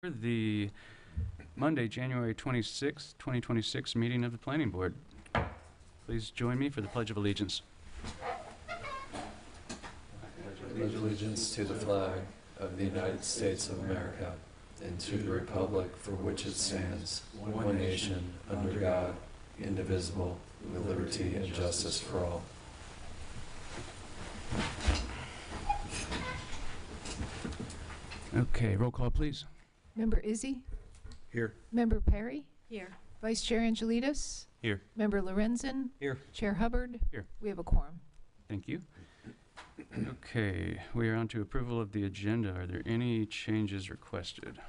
The Monday, January 26th, 2026 meeting of the Planning Board. Please join me for the Pledge of Allegiance. Pledge allegiance to the flag of the United States of America and to the republic for which it stands, one nation, under God, indivisible, with liberty and justice for all. Okay, roll call, please. Member Izzy? Here. Member Perry? Here. Vice Chair Angelides? Here. Member Lorenzen? Here. Chair Hubbard? Here. We have a quorum. Thank you. Okay, we are on to approval of the agenda. Are there any changes requested?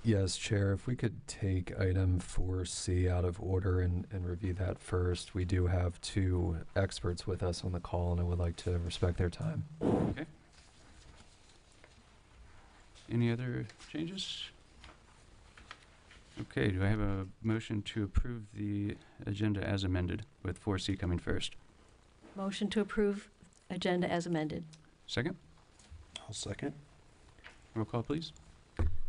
Yes, Chair, if we could take item 4C out of order and review that first. We do have two experts with us on the call, and I would like to respect their time. Okay. Any other changes? Okay, do I have a motion to approve the agenda as amended, with 4C coming first? Motion to approve agenda as amended. Second? I'll second. Roll call, please.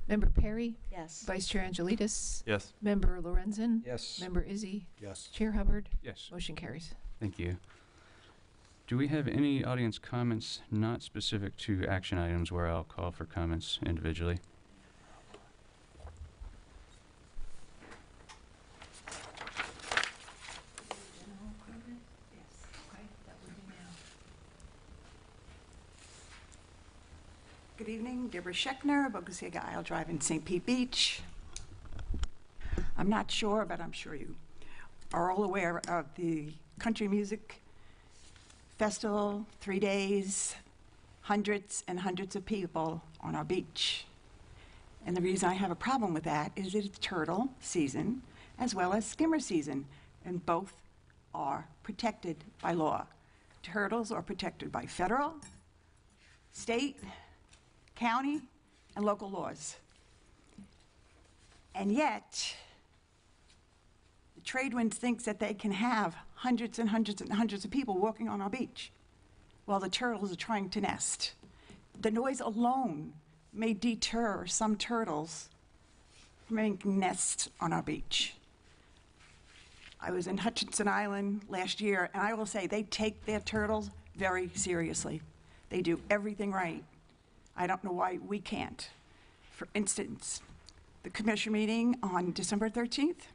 Member Perry? Yes. Vice Chair Angelides? Yes. Member Lorenzen? Yes. Member Izzy? Yes. Chair Hubbard? Yes. Motion carries. Thank you. Do we have any audience comments not specific to action items where I'll call for comments individually? Good evening, Deborah Schechner, Bocaciega Isle Drive in St. Pete Beach. I'm not sure, but I'm sure you are all aware of the Country Music Festival, 3 days, hundreds and hundreds of people on our beach. And the reason I have a problem with that is that it's turtle season as well as skimmer season, and both are protected by law. Turtles are protected by federal, state, county, and local laws. And yet, the trade wind thinks that they can have hundreds and hundreds and hundreds of people walking on our beach while the turtles are trying to nest. The noise alone may deter some turtles from making nests on our beach. I was in Hutchinson Island last year, and I will say they take their turtles very seriously. They do everything right. I don't know why we can't. For instance, the commission meeting on December 13th,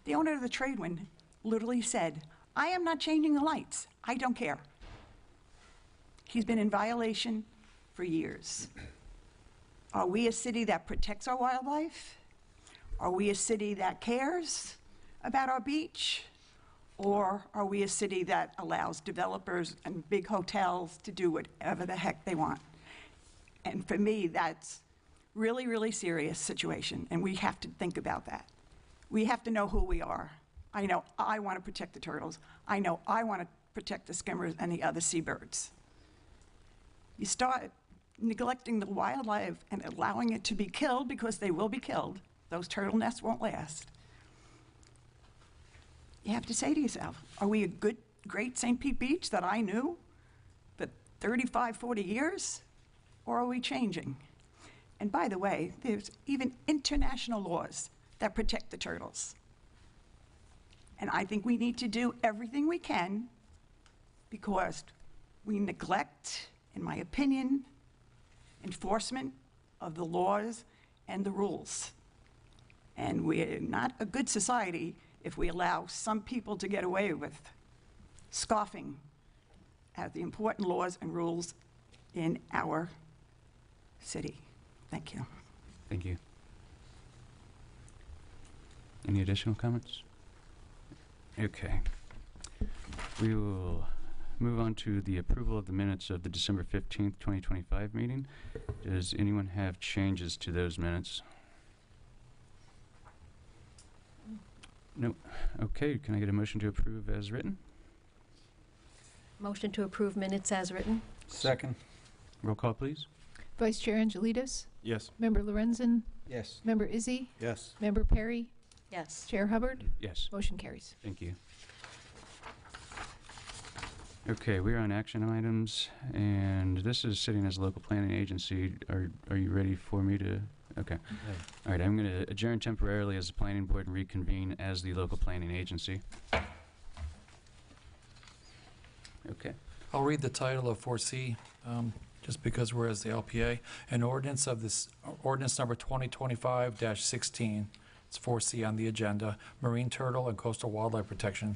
the owner of the Tradewind literally said, "I am not changing the lights. I don't care." He's been in violation for years. Are we a city that protects our wildlife? Are we a city that cares about our beach? Or are we a city that allows developers and big hotels to do whatever the heck they want? And for me, that's really, really serious situation, and we have to think about that. We have to know who we are. I know I want to protect the turtles. I know I want to protect the skimmers and the other seabirds. You start neglecting the wildlife and allowing it to be killed, because they will be killed. Those turtle nests won't last. You have to say to yourself, are we a good, great St. Pete Beach that I knew for 35, 40 years? Or are we changing? And by the way, there's even international laws that protect the turtles. And I think we need to do everything we can, because we neglect, in my opinion, enforcement of the laws and the rules. And we're not a good society if we allow some people to get away with scoffing at the important laws and rules in our city. Thank you. Thank you. Any additional comments? Okay. We will move on to the approval of the minutes of the December 15th, 2025 meeting. Does anyone have changes to those minutes? No. Okay, can I get a motion to approve as written? Motion to approve minutes as written. Second. Roll call, please. Vice Chair Angelides? Yes. Member Lorenzen? Yes. Member Izzy? Yes. Member Perry? Yes. Chair Hubbard? Yes. Motion carries. Thank you. Okay, we're on action items, and this is sitting as a local planning agency. Are you ready for me to? Okay. All right, I'm going to adjourn temporarily as the planning board and reconvene as the local planning agency. Okay. I'll read the title of 4C, just because we're as the LPA. An ordinance of this, ordinance number 2025-16, it's 4C on the agenda, marine turtle and coastal wildlife protection.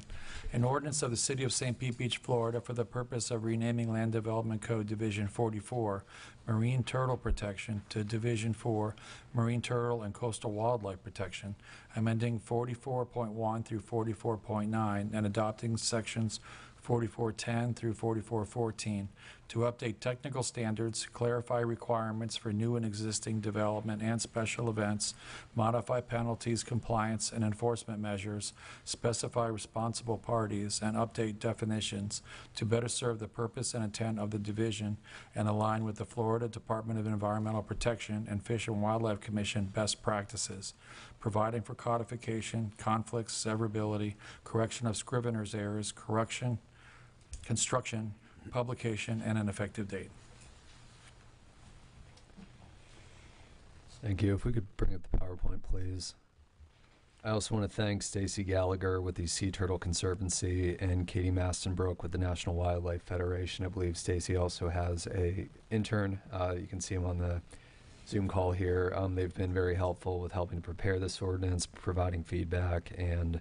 An ordinance of the City of St. Pete Beach, Florida, for the purpose of renaming Land Development Code Division 44, Marine Turtle Protection, to Division 4, Marine Turtle and Coastal Wildlife Protection, amending 44.1 through 44.9 and adopting sections 4410 through 4414 to update technical standards, clarify requirements for new and existing development and special events, modify penalties, compliance, and enforcement measures, specify responsible parties, and update definitions to better serve the purpose and intent of the division and align with the Florida Department of Environmental Protection and Fish and Wildlife Commission best practices, providing for codification, conflicts, severability, correction of scrivener's errors, construction, publication, and an effective date. Thank you. If we could bring up the PowerPoint, please. I also want to thank Stacy Gallagher with the Sea Turtle Conservancy and Katie Mastenbrook with the National Wildlife Federation. I believe Stacy also has a intern. You can see him on the Zoom call here. They've been very helpful with helping prepare this ordinance, providing feedback, and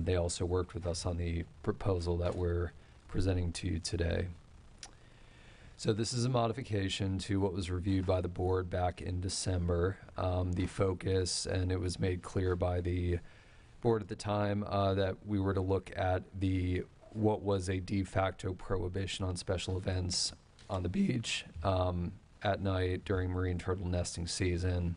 they also worked with us on the proposal that we're presenting to you today. So this is a modification to what was reviewed by the board back in December. The focus, and it was made clear by the board at the time, that we were to look at what was a de facto prohibition on special events on the beach at night during marine turtle nesting season.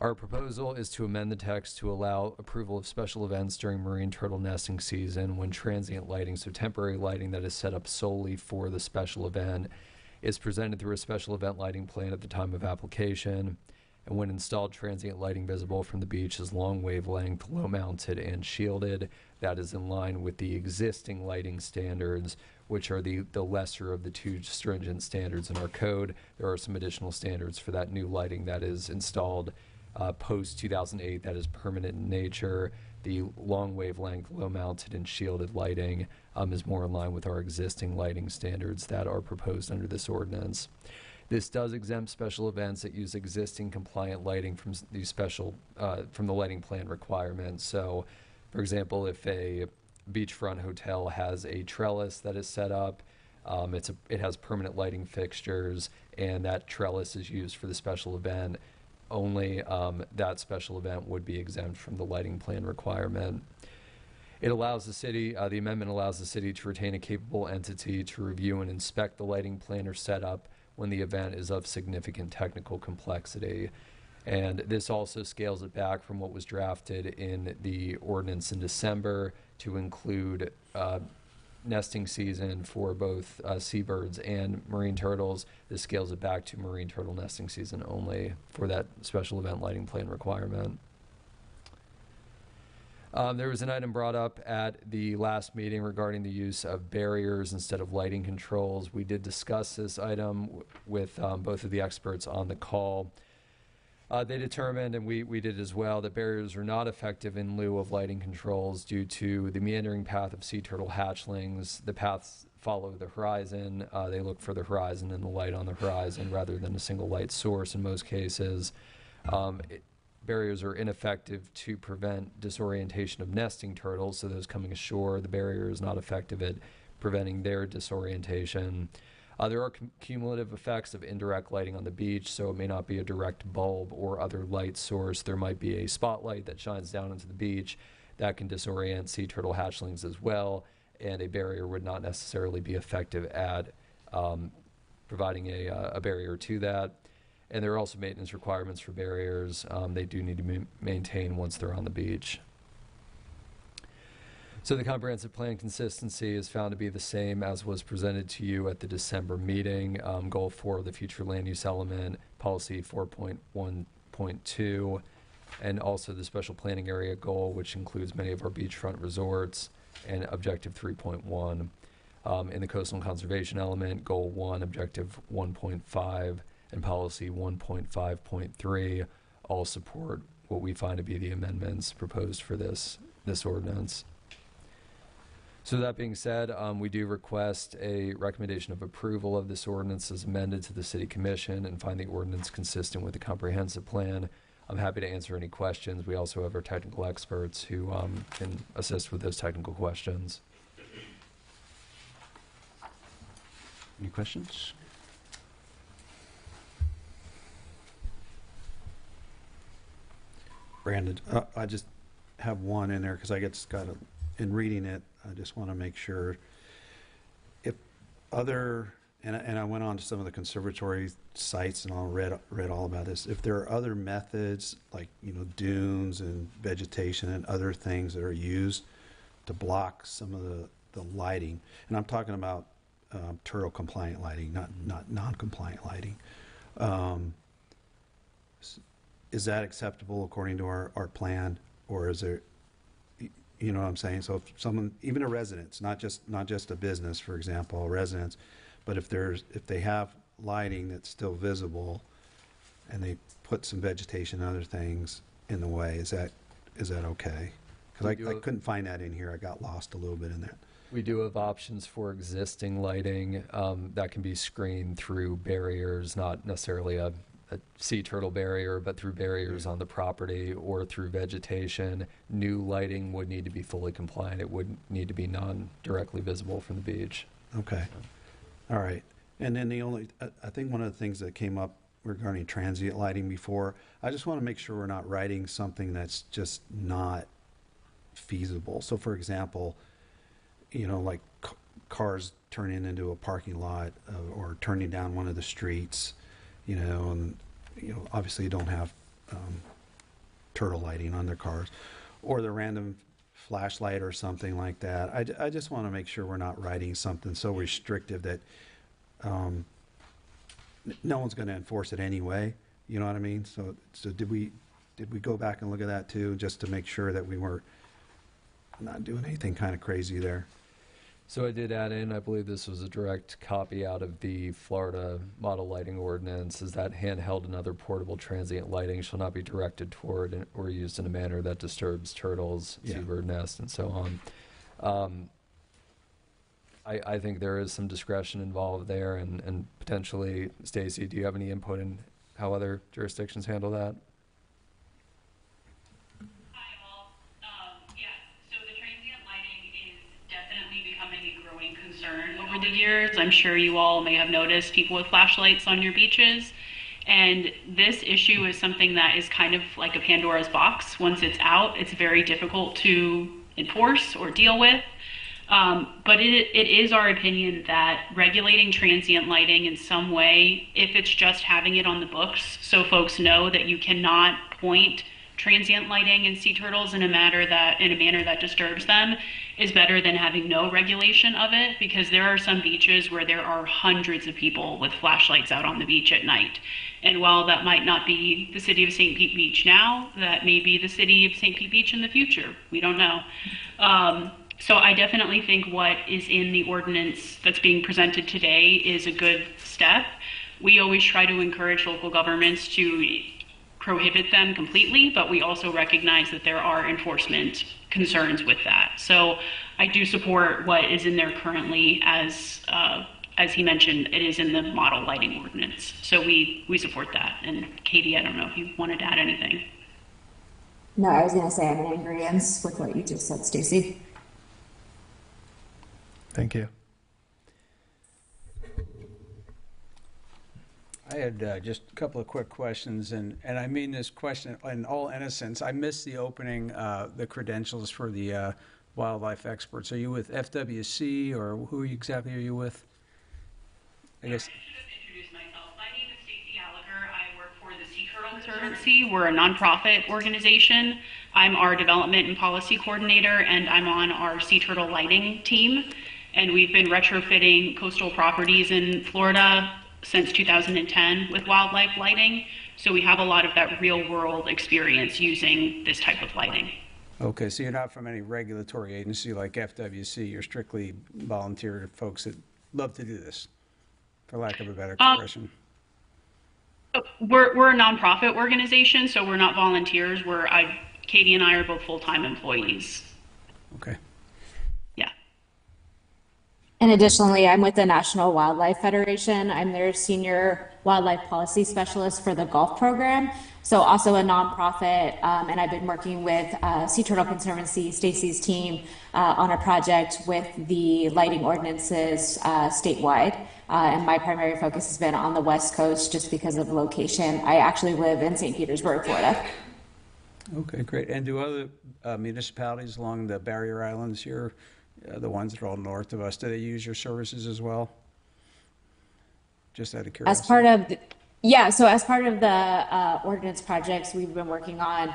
Our proposal is to amend the text to allow approval of special events during marine turtle nesting season when transient lighting, so temporary lighting that is set up solely for the special event, is presented through a special event lighting plan at the time of application, and when installed, transient lighting visible from the beach is long wavelength, low mounted, and shielded. That is in line with the existing lighting standards, which are the lesser of the two stringent standards in our code. There are some additional standards for that new lighting that is installed post 2008 that is permanent in nature. The long wavelength, low mounted, and shielded lighting is more in line with our existing lighting standards that are proposed under this ordinance. This does exempt special events that use existing compliant lighting from from the lighting plan requirements. So, for example, if a beachfront hotel has a trellis that is set up, it has permanent lighting fixtures, and that trellis is used for the special event, only that special event would be exempt from the lighting plan requirement. It allows the city, the amendment allows the city to retain a capable entity to review and inspect the lighting plan or setup when the event is of significant technical complexity. And this also scales it back from what was drafted in the ordinance in December to include nesting season for both seabirds and marine turtles. This scales it back to marine turtle nesting season only for that special event lighting plan requirement. There was an item brought up at the last meeting regarding the use of barriers instead of lighting controls. We did discuss this item with both of the experts on the call. They determined, and we did as well, that barriers are not effective in lieu of lighting controls due to the meandering path of sea turtle hatchlings. The paths follow the horizon. They look for the horizon and the light on the horizon rather than a single light source in most cases. Barriers are ineffective to prevent disorientation of nesting turtles, so those coming ashore, the barrier is not effective at preventing their disorientation. There are cumulative effects of indirect lighting on the beach, so it may not be a direct bulb or other light source. There might be a spotlight that shines down into the beach that can disorient sea turtle hatchlings as well, and a barrier would not necessarily be effective at providing a barrier to that. And there are also maintenance requirements for barriers. They do need to maintain once they're on the beach. So the comprehensive plan consistency is found to be the same as was presented to you at the December meeting. Goal 4 of the future land use element, policy 4.1.2, and also the special planning area goal, which includes many of our beachfront resorts, and objective 3.1. in the coastal conservation element, Goal 1, Objective 1.5, and Policy 1.5.3 all support what we find to be the amendments proposed for this ordinance. So that being said, we do request a recommendation of approval of this ordinance as amended to the City Commission and find the ordinance consistent with the comprehensive plan. I'm happy to answer any questions. We also have our technical experts who can assist with those technical questions. Any questions? Brandon, I just have one in there because I in reading it, I just want to make sure if and I went on to some of the conservatory sites and I read all about this. If there are other methods like, dunes and vegetation and other things that are used to block some of the lighting, and I'm talking about turtle compliant lighting, not non-compliant lighting. Is that acceptable according to our plan, or is there, you know what I'm saying? So if someone, even a residence, not just a business, for example, a residence, but if they have lighting that's still visible, and they put some vegetation and other things in the way, is that okay? Because I couldn't find that in here. I got lost a little bit in that. We do have options for existing lighting that can be screened through barriers, not necessarily a sea turtle barrier, but through barriers on the property or through vegetation. New lighting would need to be fully compliant. It would need to be non-directly visible from the beach. Okay. All right. And then I think one of the things that came up regarding transient lighting before, I just want to make sure we're not writing something that's just not feasible. So for example, like cars turning into a parking lot or turning down one of the streets, and obviously you don't have turtle lighting on their cars, or the random flashlight or something like that. I just want to make sure we're not writing something so restrictive that no one's going to enforce it anyway. You know what I mean? So did we go back and look at that too, just to make sure that we were not doing anything kind of crazy there? So I did add in, I believe this was a direct copy out of the Florida model lighting ordinance, is that handheld and other portable transient lighting shall not be directed toward or used in a manner that disturbs turtles, seabird nests, and so on. I think there is some discretion involved there, and potentially, Stacy, do you have any input in how other jurisdictions handle that? Over the years, I'm sure you all may have noticed people with flashlights on your beaches, and this issue is something that is kind of like a Pandora's box. Once it's out, it's very difficult to enforce or deal with, but it is our opinion that regulating transient lighting in some way, if it's just having it on the books so folks know that you cannot point transient lighting and sea turtles in a manner that disturbs them, is better than having no regulation of it, because there are some beaches where there are hundreds of people with flashlights out on the beach at night. And while that might not be the city of St. Pete Beach now, that may be the city of St. Pete Beach in the future. We don't know. So I definitely think what is in the ordinance that's being presented today is a good step. We always try to encourage local governments to prohibit them completely, but we also recognize that there are enforcement concerns with that. So I do support what is in there currently. As he mentioned, it is in the model lighting ordinance. So we support that. And Katie, I don't know if you wanted to add anything. No, I was going to say I'm in agreement with what you just said, Stacy. Thank you. I had just a couple of quick questions, and I mean this question in all innocence. I missed the opening, the credentials for the wildlife experts. Are you with FWC, or who exactly are you with? I guess. I should have introduced myself. My name is Stacey Gallagher. I work for the Sea Turtle Conservancy. We're a nonprofit organization. I'm our development and policy coordinator, and I'm on our sea turtle lighting team. And we've been retrofitting coastal properties in Florida since 2010 with wildlife lighting. So we have a lot of that real world experience using this type of lighting. Okay, so you're not from any regulatory agency like FWC, you're strictly volunteer folks that love to do this, for lack of a better expression. We're a nonprofit organization, so we're not volunteers. Katie and I are both full-time employees. Okay. Yeah. And additionally, I'm with the National Wildlife Federation. I'm their senior wildlife policy specialist for the golf program. So also a nonprofit, and I've been working with Sea Turtle Conservancy, Stacy's team, on a project with the lighting ordinances statewide. And my primary focus has been on the West Coast just because of location. I actually live in St. Petersburg, Florida. Okay, great. And do other municipalities along the barrier islands here, the ones that are all north of us, do they use your services as well? Just out of curiosity. As part of as part of the ordinance projects we've been working on,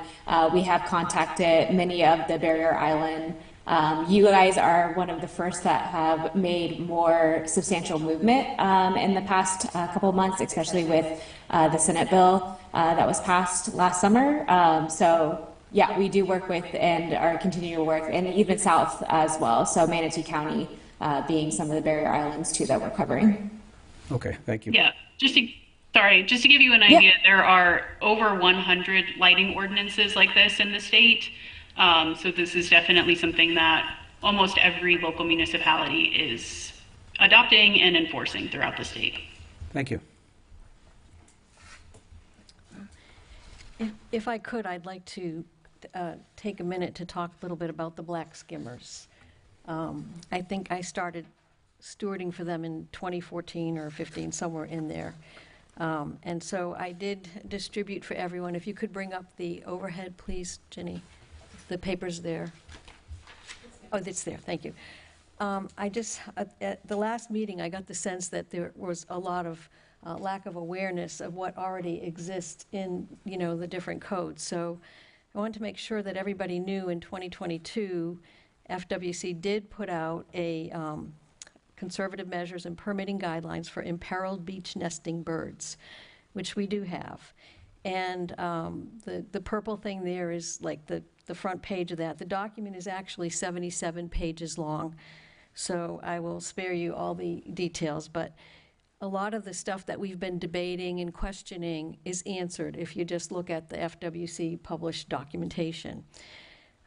we have contacted many of the barrier island. You guys are one of the first that have made more substantial movement in the past couple of months, especially with the Senate bill that was passed last summer. So yeah, we do work with and are continuing to work, and even south as well. So Manatee County being some of the barrier islands too that we're covering. Okay, thank you. Yeah, just to give you an idea, there are over 100 lighting ordinances like this in the state. So this is definitely something that almost every local municipality is adopting and enforcing throughout the state. Thank you. If I could, I'd like to take a minute to talk a little bit about the black skimmers. I think I started stewarding for them in 2014 or 15, somewhere in there. And so I did distribute for everyone. If you could bring up the overhead, please, Jenny. The paper's there. Oh, it's there, thank you. At the last meeting, I got the sense that there was a lot of lack of awareness of what already exists in, the different codes. So I wanted to make sure that everybody knew in 2022, FWC did put out a conservative measures and permitting guidelines for imperiled beach nesting birds, which we do have. And the purple thing there is like the front page of that. The document is actually 77 pages long, so I will spare you all the details, but a lot of the stuff that we've been debating and questioning is answered if you just look at the FWC published documentation.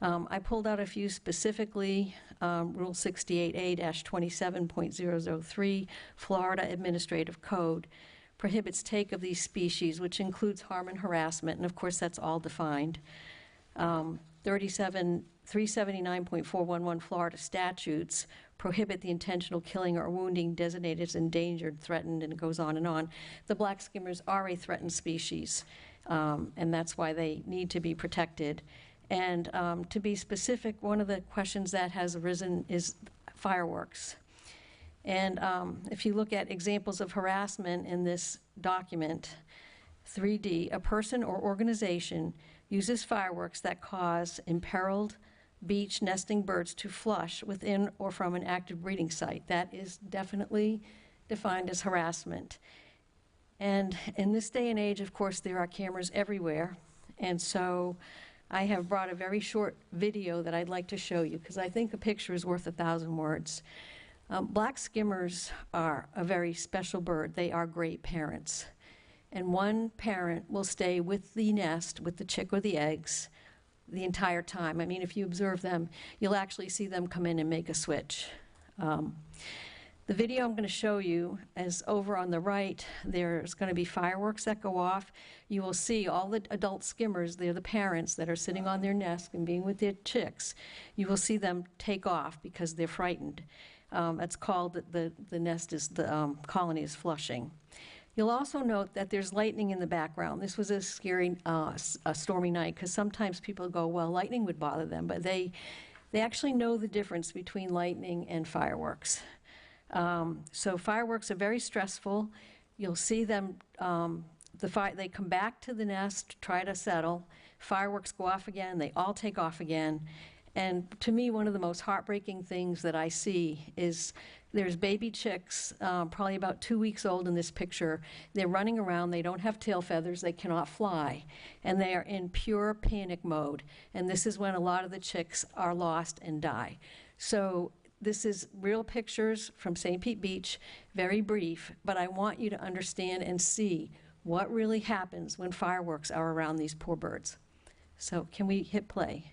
I pulled out a few specifically. Rule 68A-27.003, Florida Administrative Code, prohibits take of these species, which includes harm and harassment, and of course that's all defined. 379.411 Florida statutes prohibit the intentional killing or wounding designated as endangered, threatened, and it goes on and on. The black skimmers are a threatened species, and that's why they need to be protected. And to be specific, one of the questions that has arisen is fireworks. And if you look at examples of harassment in this document, 3D, a person or organization uses fireworks that cause imperiled beach nesting birds to flush within or from an active breeding site. That is definitely defined as harassment. And in this day and age, of course, there are cameras everywhere. And so I have brought a very short video that I'd like to show you because I think a picture is worth 1,000 words. Black skimmers are a very special bird. They are great parents. And one parent will stay with the nest, with the chick or the eggs, the entire time. I mean, if you observe them, you'll actually see them come in and make a switch. The video I'm going to show you is over on the right. There's going to be fireworks that go off. You will see all the adult skimmers. They're the parents that are sitting on their nest and being with their chicks. You will see them take off because they're frightened. That's called the nest is the colony is flushing. You'll also note that there's lightning in the background. This was a scary, a stormy night because sometimes people go, well, lightning would bother them, but they actually know the difference between lightning and fireworks. So fireworks are very stressful. You'll see them, they come back to the nest, try to settle. Fireworks go off again. They all take off again. And to me, one of the most heartbreaking things that I see is there's baby chicks, probably about 2 weeks old in this picture. They're running around, they don't have tail feathers, they cannot fly, and they are in pure panic mode. And this is when a lot of the chicks are lost and die. So this is real pictures from St. Pete Beach, very brief, but I want you to understand and see what really happens when fireworks are around these poor birds. So can we hit play?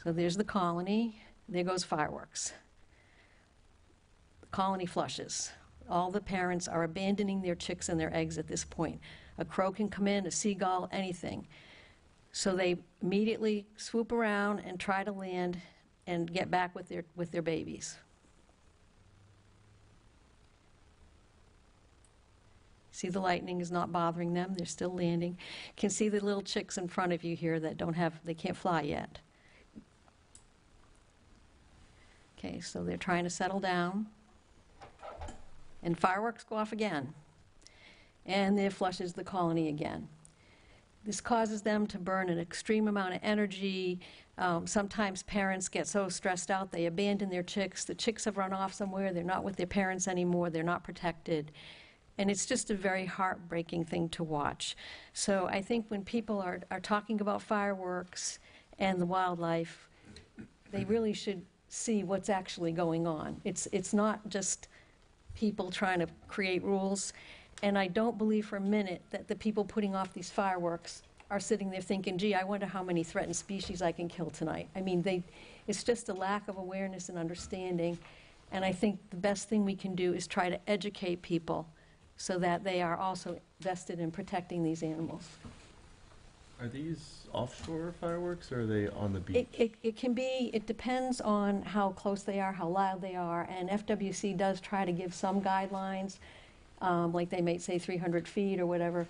So there's the colony, there goes fireworks. The colony flushes. All the parents are abandoning their chicks and their eggs at this point. A crow can come in, a seagull, anything. So they immediately swoop around and try to land and get back with their babies. See, the lightning is not bothering them, they're still landing. You can see the little chicks in front of you here that they can't fly yet. Okay, so they're trying to settle down. And fireworks go off again. And there flushes the colony again. This causes them to burn an extreme amount of energy. Sometimes parents get so stressed out they abandon their chicks. The chicks have run off somewhere. They're not with their parents anymore. They're not protected. And it's just a very heartbreaking thing to watch. So I think when people are talking about fireworks and the wildlife, they really should see what's actually going on. It's not just people trying to create rules. And I don't believe for a minute that the people putting off these fireworks are sitting there thinking, gee, I wonder how many threatened species I can kill tonight. I mean, it's just a lack of awareness and understanding. And I think the best thing we can do is try to educate people so that they are also vested in protecting these animals. Are these offshore fireworks or are they on the beach? It can be, it depends on how close they are, how loud they are, and FWC does try to give some guidelines, like they may say 300 feet or whatever.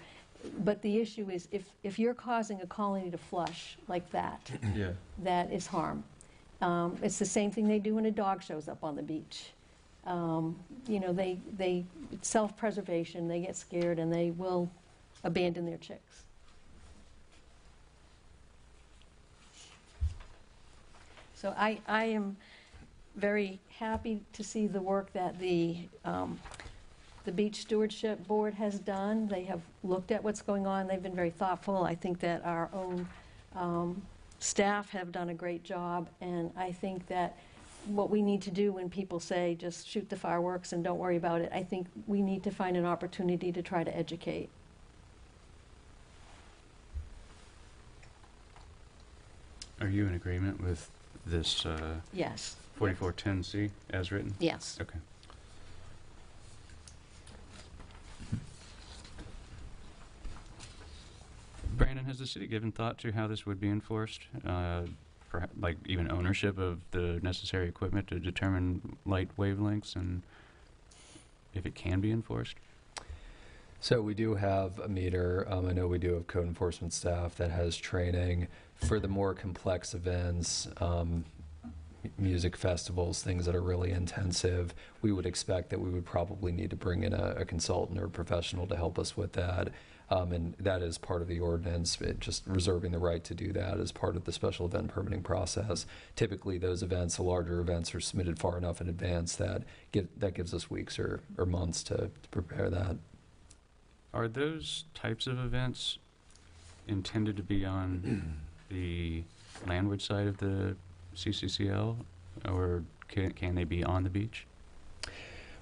But the issue is if you're causing a colony to flush like that, Yeah. that is harm. It's the same thing they do when a dog shows up on the beach. You know, it's self-preservation, they get scared and they will abandon their chicks. So I am very happy to see the work that the Beach Stewardship Board has done. They have looked at what's going on. They've been very thoughtful. I think that our own staff have done a great job. And I think that what we need to do when people say just shoot the fireworks and don't worry about it, I think we need to find an opportunity to try to educate. Are you in agreement with this Yes. 4410C as written? Yes. Okay. Brandon, has the city given thought to how this would be enforced? Perhaps, like even ownership of the necessary equipment to determine light wavelengths and if it can be enforced? So we do have a meter. I know we do have code enforcement staff that has training for the more complex events, music festivals, things that are really intensive. We would expect that we would probably need to bring in a consultant or a professional to help us with that. And that is part of the ordinance, just reserving the right to do that as part of the special event permitting process. Typically, those events, the larger events, are submitted far enough in advance that gives us weeks or months to prepare that. Are those types of events intended to be on the landward side of the CCCL, or can they be on the beach?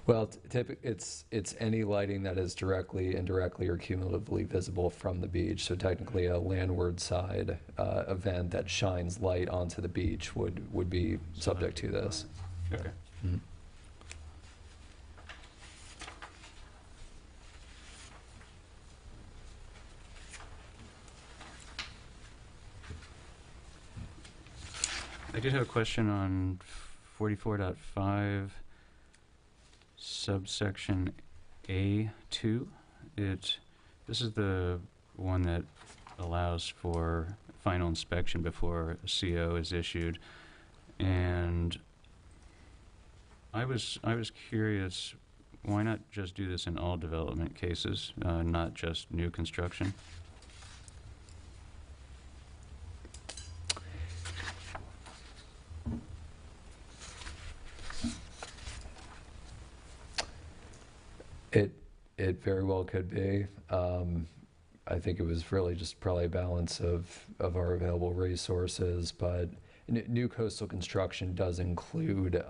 Well, it's any lighting that is directly, indirectly, or cumulatively visible from the beach. So technically, a landward side event that shines light onto the beach would be subject to this. Okay. Mm-hmm. I did have a question on 44.5 subsection A2. This is the one that allows for final inspection before a CO is issued, and I was curious, why not just do this in all development cases, not just new construction? It very well could be. I think it was really just probably a balance of our available resources, but new coastal construction does include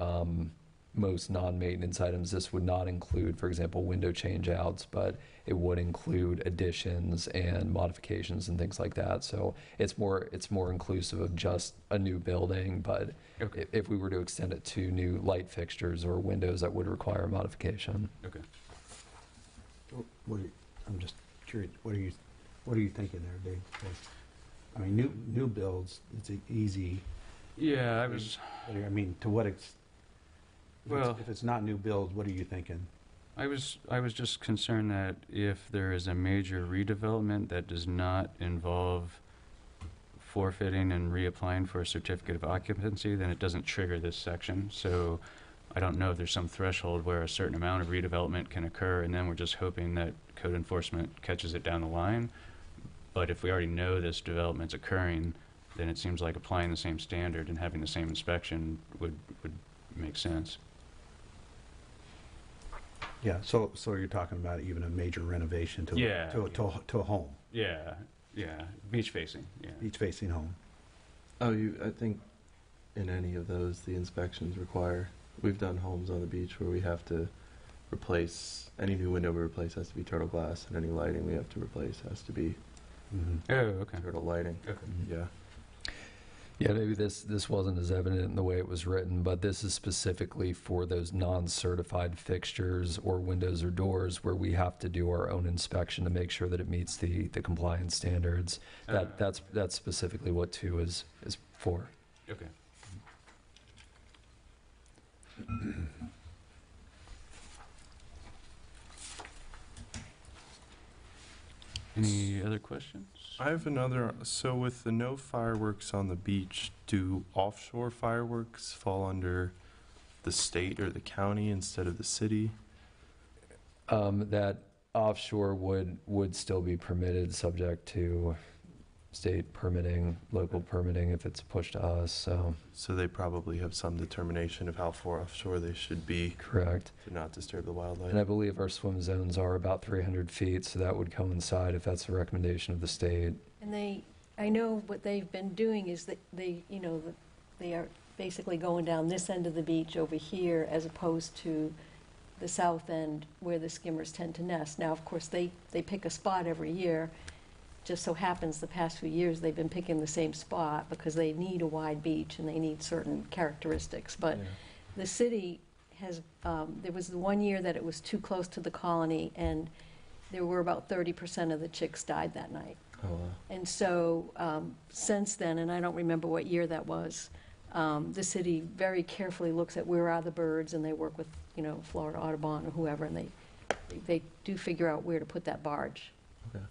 most non-maintenance items. This would not include, for example, window change-outs, but it would include additions and modifications and things like that. So it's more inclusive of just a new building, but Okay. if we were to extend it to new light fixtures or windows, that would require modification. Okay. I'm just curious, what are you thinking there, Dave? 'Cause, I mean, new builds, it's easy. Yeah, I was, I mean, to what well, if it's not new builds, what are you thinking? I was just concerned that if there is a major redevelopment that does not involve forfeiting and reapplying for a certificate of occupancy, then it doesn't trigger this section. So I don't know if there's some threshold where a certain amount of redevelopment can occur, and then we're just hoping that code enforcement catches it down the line. But if we already know this development's occurring, then it seems like applying the same standard and having the same inspection would make sense. Yeah, so you're talking about even a major renovation to Yeah. to a home, Yeah, beach facing, yeah. each facing home. I think in any of those, the inspections require. We've done homes on the beach where we have to replace any new window we replace has to be turtle glass, and any lighting we have to replace has to be Oh, okay. turtle lighting. Okay. Yeah. Yeah, maybe this wasn't as evident in the way it was written, but this is specifically for those non-certified fixtures or windows or doors where we have to do our own inspection to make sure that it meets the compliance standards. That's specifically what 2 is for. Okay. Any other questions? I have another. So with the no fireworks on the beach, do offshore fireworks fall under the state or the county instead of the city? That offshore would still be permitted, subject to state permitting, local permitting if it's pushed to us. So they probably have some determination of how far offshore they should be correct. to not disturb the wildlife. And I believe our swim zones are about 300 feet, so that would coincide if that's the recommendation of the state. And I know what they've been doing is that they are basically going down this end of the beach over here as opposed to the south end where the skimmers tend to nest. Now, of course, they pick a spot every year. Just so happens the past few years they've been picking the same spot because they need a wide beach and they need certain characteristics. But the city has, there was the one year that it was too close to the colony, and there were about 30% of the chicks died that night. Oh, wow. And so since then, and I don't remember what year that was, the city very carefully looks at where are the birds, and they work with, Florida Audubon or whoever, and they do figure out where to put that barge. Okay.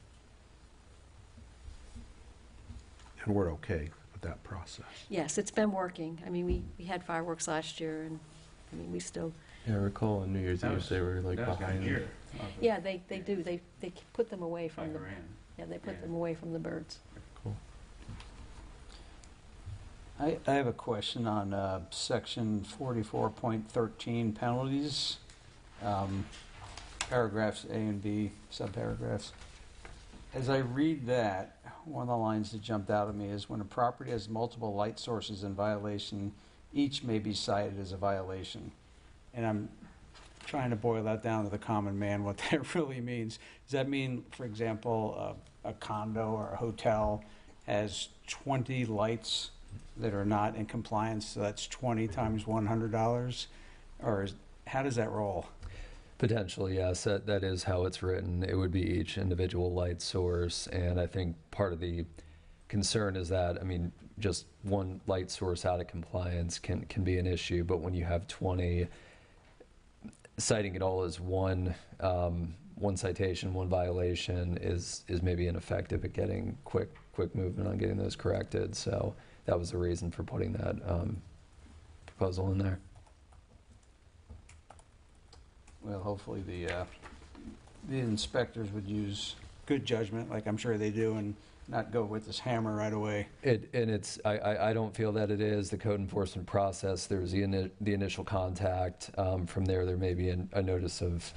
And we're okay with that process. Yes, it's been working. I mean, we had fireworks last year, and we still, Yeah, I recall on New Year's Eve they were like behind. yeah, they do. They put them away from they put them away from the birds. Cool. I have a question on section 44.13 penalties, paragraphs A and B, subparagraphs. As I read that, one of the lines that jumped out at me is when a property has multiple light sources in violation, each may be cited as a violation. And I'm trying to boil that down to the common man, what that really means. Does that mean, for example, a condo or a hotel has 20 lights that are not in compliance, so that's 20 times $100? Or how does that roll? Potentially, yes. That is how it's written. It would be each individual light source, and I think part of the concern is that, just one light source out of compliance can be an issue, but when you have 20, citing it all as one citation, one violation is maybe ineffective at getting quick movement on getting those corrected. So that was the reason for putting that proposal in there. Well, hopefully the inspectors would use good judgment, like I'm sure they do, and not go with this hammer right away. I don't feel that it is the code enforcement process. There's the initial contact. From there may be a notice of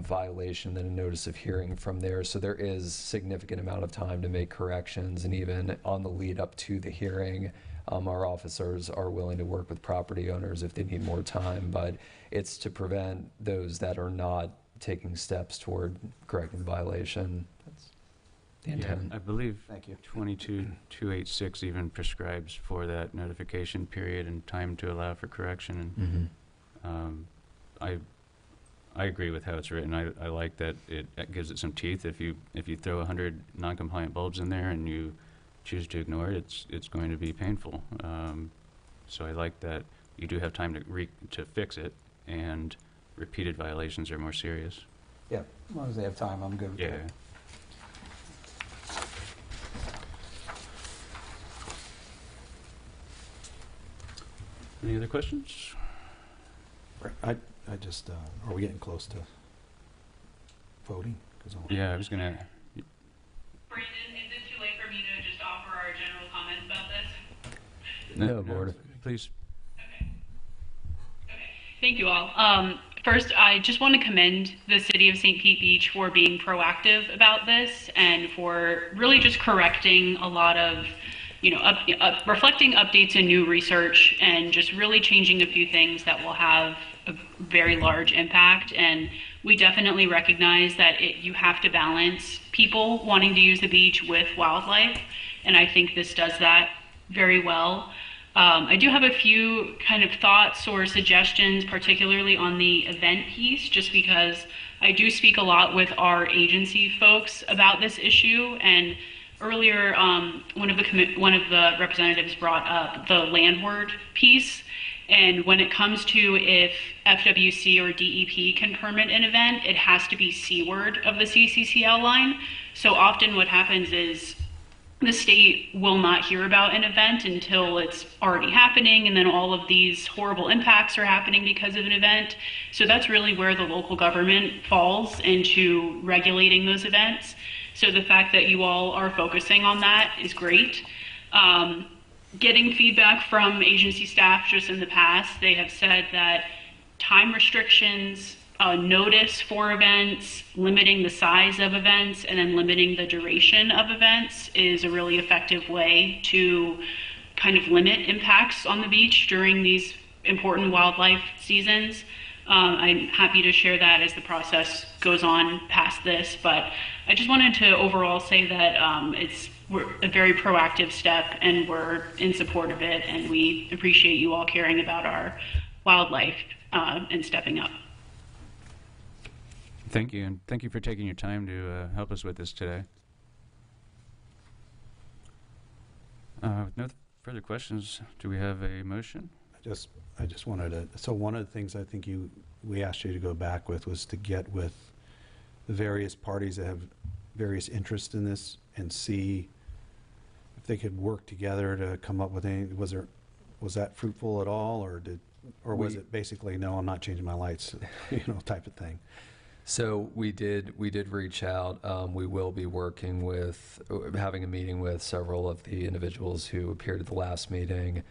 violation, then a notice of hearing from there. So there is significant amount of time to make corrections, and even on the lead up to the hearing, our officers are willing to work with property owners if they need more time. But it's to prevent those that are not taking steps toward correcting the violation. That's the intent. I believe Thank you. 22286 even prescribes for that notification period and time to allow for correction. And I agree with how it's written. I like that it gives it some teeth. If you throw 100 non-compliant bulbs in there and you choose to ignore it, it's going to be painful. So I like that you do have time to fix it, and repeated violations are more serious. Yeah, as long as they have time, I'm good with Yeah. that. Any other questions? I just, are we getting close to voting? 'Cause I wanna- Yeah, I was gonna. Brandon, is it too late for me to just offer our general comments about this? No, Board. Please. Thank you all. First, I just want to commend the City of St. Pete Beach for being proactive about this and for really just correcting a lot of, reflecting updates and new research and just really changing a few things that will have a very large impact. And we definitely recognize that you have to balance people wanting to use the beach with wildlife. And I think this does that very well. I do have a few kind of thoughts or suggestions, particularly on the event piece, just because I do speak a lot with our agency folks about this issue. And earlier, one of the representatives brought up the landward piece. And when it comes to if FWC or DEP can permit an event, it has to be seaward of the CCCL line. So often what happens is the state will not hear about an event until it's already happening, and then all of these horrible impacts are happening because of an event. So that's really where the local government falls into regulating those events. So the fact that you all are focusing on that is great. Getting feedback from agency staff just in the past, they have said that time restrictions, notice for events, limiting the size of events, and then limiting the duration of events is a really effective way to kind of limit impacts on the beach during these important wildlife seasons. I'm happy to share that as the process goes on past this, but I just wanted to overall say that we're a very proactive step and we're in support of it, and we appreciate you all caring about our wildlife and stepping up. Thank you, and thank you for taking your time to help us with this today. With no further questions, do we have a motion? I just wanted to, so one of the things I think we asked you to go back with was to get with the various parties that have various interests in this and see if they could work together to come up with any, was that fruitful at all, or was it basically, no, I'm not changing my lights, type of thing? So we did reach out. We will be having a meeting with several of the individuals who appeared at the last meeting.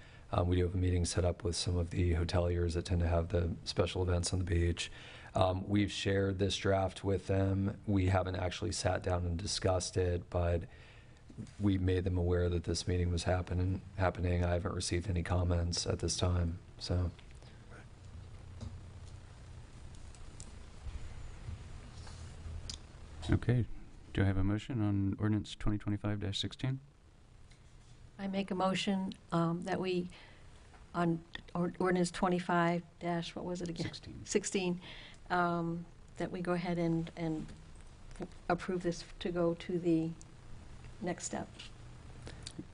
We do have a meeting set up with some of the hoteliers that tend to have the special events on the beach. We've shared this draft with them. We haven't actually sat down and discussed it, but we made them aware that this meeting was happening. I haven't received any comments at this time, so. Okay. Do I have a motion on ordinance 2025-16? I make a motion that we, on ordinance 25 dash, what was it again? 16, that we go ahead and approve this to go to the next step.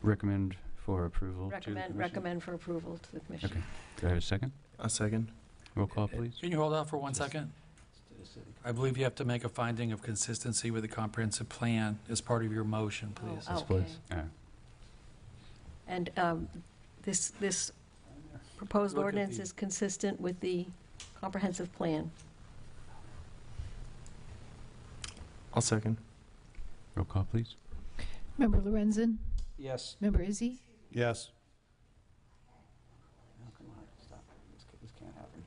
Recommend for approval to the commission? Recommend for approval to the commission. Okay. Do I have a second? A second. Roll call, please. Can you hold on for 1 second? I believe you have to make a finding of consistency with the comprehensive plan as part of your motion, please. Oh, Yes, okay. please. And this proposed Look at ordinance the- is consistent with the comprehensive plan. I'll second. Roll call, please. Member Lorenzen? Yes. Member Izzy? Yes. No, come on, stop. This can't happen.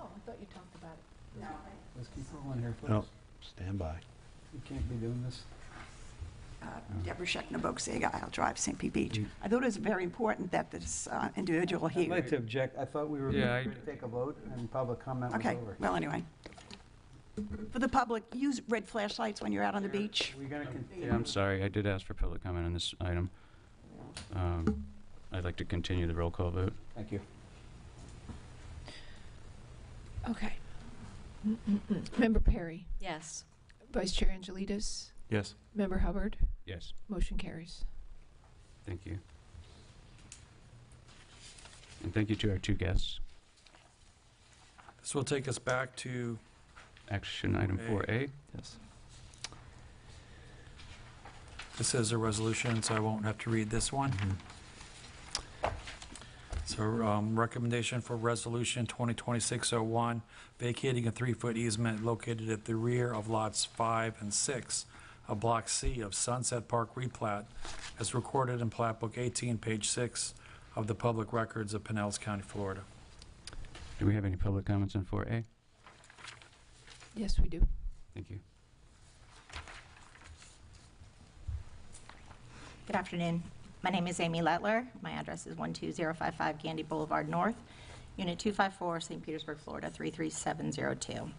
Oh, I thought you talked about it. Let's keep rolling here, folks. No, stand by. You can't be doing this. Deborah Scheckner, Boxega Isle Drive, St. Pete Beach. I thought it was very important that this individual I'd here. like to object. I thought we were Yeah, ready to take a vote and public comment was Okay, over. well, anyway. For the public, use red flashlights when you're out on the beach. We're going to continue. Yeah, I'm sorry, I did ask for public comment on this item. I'd like to continue the roll call vote. Thank you. Okay. Member Perry? Yes. Vice Chair Angelides? Yes. Member Hubbard? Yes, Motion carries. thank you. And thank you to our two guests. This will take us back to Action item 4A. Yes. This is a resolution, so I won't have to read this one. So, recommendation for resolution 2026-01, vacating a 3-foot easement located at the rear of lots 5 and 6 of Block C of Sunset Park replat, as recorded in Plat Book 18, page 6 of the Public Records of Pinellas County, Florida. Do we have any public comments on 4A? Yes, we do. Thank you. Good afternoon. My name is Amy Letler. My address is 12055 Gandy Boulevard North, Unit 254, St. Petersburg, Florida, 33702.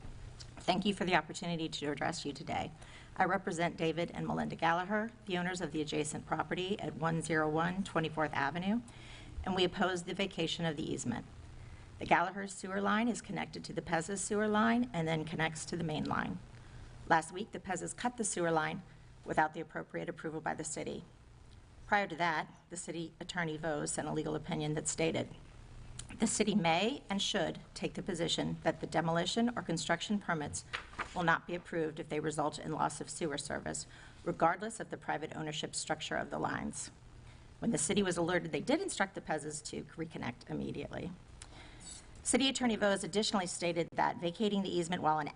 Thank you for the opportunity to address you today. I represent David and Melinda Gallagher, the owners of the adjacent property at 101 24th Avenue, and we oppose the vacation of the easement. The Gallagher sewer line is connected to the Pez's sewer line and then connects to the main line. Last week, the Pez's cut the sewer line without the appropriate approval by the city. Prior to that, the city attorney Vose sent a legal opinion that stated, the city may and should take the position that the demolition or construction permits will not be approved if they result in loss of sewer service, regardless of the private ownership structure of the lines. When the city was alerted, they did instruct the Pez's to reconnect immediately. City Attorney Vose additionally stated that vacating the easement while an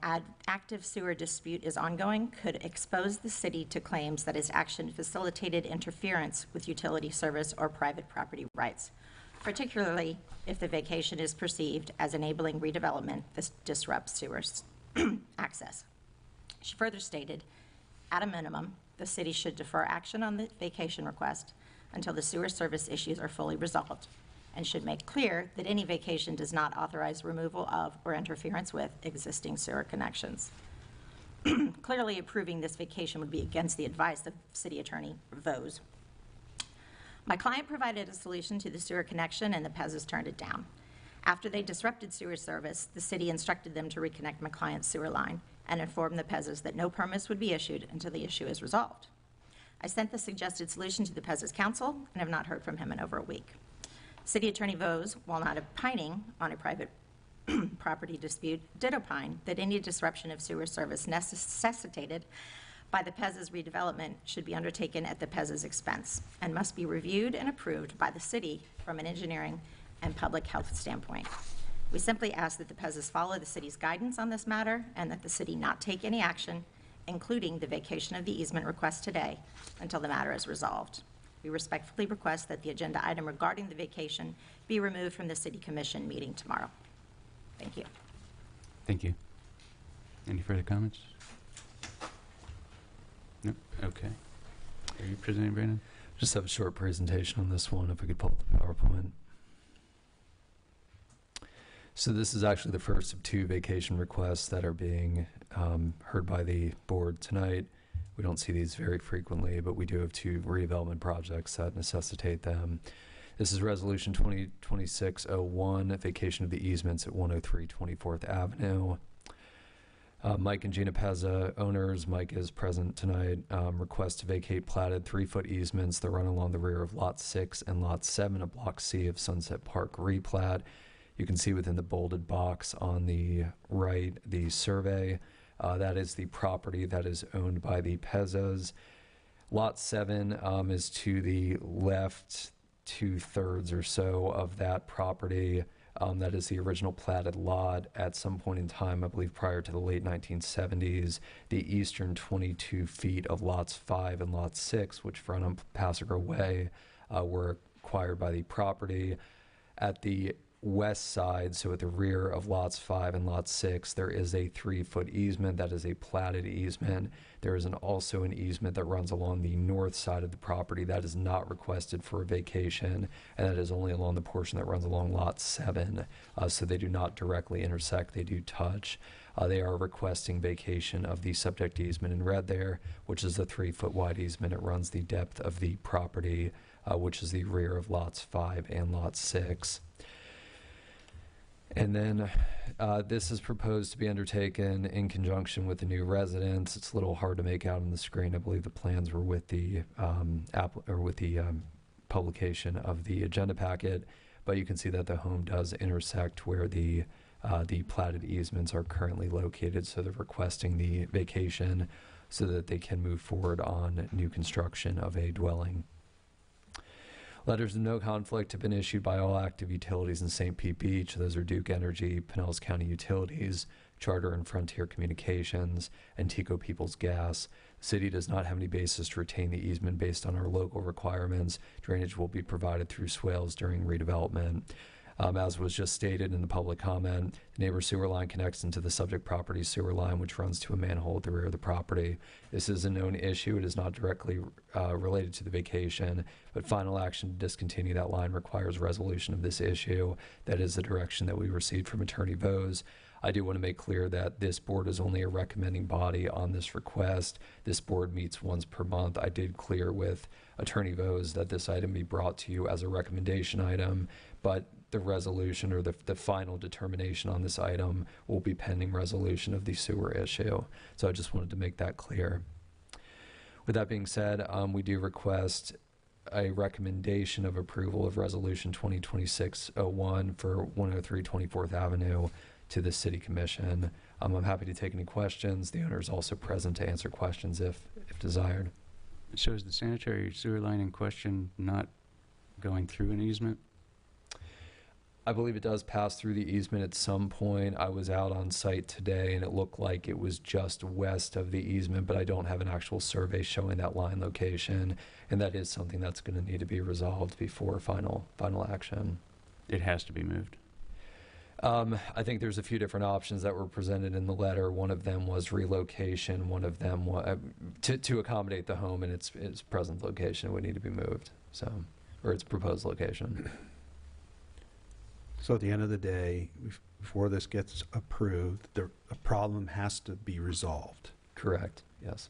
active sewer dispute is ongoing could expose the city to claims that its action facilitated interference with utility service or private property rights, particularly if the vacation is perceived as enabling redevelopment that disrupts sewer access. She further stated, at a minimum, the city should defer action on the vacation request until the sewer service issues are fully resolved, and should make clear that any vacation does not authorize removal of or interference with existing sewer connections. Clearly, approving this vacation would be against the advice of City Attorney Vose. My client provided a solution to the sewer connection, and the Pez's turned it down. After they disrupted sewer service, the city instructed them to reconnect my client's sewer line and informed the Pez's that no permits would be issued until the issue is resolved. I sent the suggested solution to the Pez's counsel and have not heard from him in over a week. City Attorney Vose, while not opining on a private property dispute, did opine that any disruption of sewer service necessitated by the Pez's redevelopment should be undertaken at the Pez's expense and must be reviewed and approved by the city from an engineering and public health standpoint. We simply ask that the Pez's follow the city's guidance on this matter and that the city not take any action, including the vacation of the easement request today, until the matter is resolved. We respectfully request that the agenda item regarding the vacation be removed from the City Commission meeting tomorrow. Thank you. Thank you. Any further comments? Nope. Okay. Are you presenting, Brandon? Just have a short presentation on this one, if we could pull up the PowerPoint. So this is actually the first of 2 vacation requests that are being heard by the board tonight. We don't see these very frequently, but we do have 2 redevelopment projects that necessitate them. This is Resolution 2026-01, vacation of the easements at 103 24th Avenue. Mike and Gina Pezza, owners, Mike is present tonight, request to vacate platted 3-foot easements that run along the rear of Lot 6 and Lot 7 of Block C of Sunset Park replat. You can see within the bolded box on the right the survey. That is the property that is owned by the Pezzas. Lot 7 is to the left 2/3 or so of that property. That is the original platted lot. At some point in time, I believe prior to the late 1970s, the eastern 22 feet of lots 5 and lot 6, which front on Passager Way, were acquired by the property. At the west side, so at the rear of lots 5 and lot 6, there is a 3-foot easement. That is a platted easement. There is also an easement that runs along the north side of the property that is not requested for a vacation, and that is only along the portion that runs along lot 7. So they do not directly intersect, they do touch. They are requesting vacation of the subject easement in red there, which is a 3-foot wide easement. It runs the depth of the property, which is the rear of lots 5 and lot 6. And then this is proposed to be undertaken in conjunction with the new residence. It's a little hard to make out on the screen. I believe the plans were with the publication of the agenda packet, but you can see that the home does intersect where the platted easements are currently located. So they're requesting the vacation so that they can move forward on new construction of a dwelling. Letters of no conflict have been issued by all active utilities in St. Pete Beach. Those are Duke Energy, Pinellas County Utilities, Charter and Frontier Communications, and Tico Peoples Gas. The city does not have any basis to retain the easement based on our local requirements. Drainage will be provided through swales during redevelopment. As was just stated in the public comment, the neighbor sewer line connects into the subject property sewer line, which runs to a manhole at the rear of the property. This is a known issue. It is not directly related to the vacation, but final action to discontinue that line requires resolution of this issue. That is the direction that we received from Attorney Vose. I do want to make clear that this board is only a recommending body on this request. This board meets once per month. I did clear with Attorney Vose that this item be brought to you as a recommendation item, but the resolution or the final determination on this item will be pending resolution of the sewer issue. So I just wanted to make that clear. With that being said, we do request a recommendation of approval of Resolution 2026-01 for 103 24th Avenue to the City Commission. I'm happy to take any questions. The owner is also present to answer questions if desired. So is the sanitary sewer line in question not going through an easement? I believe it does pass through the easement at some point. I was out on site today and it looked like it was just west of the easement, but I don't have an actual survey showing that line location. And that is something that's going to need to be resolved before final action. It has to be moved. I think there's a few different options that were presented in the letter. One of them was relocation. One of them was to accommodate the home in its present location. It would need to be moved, or its proposed location. So at the end of the day, before this gets approved, a problem has to be resolved. Correct, yes.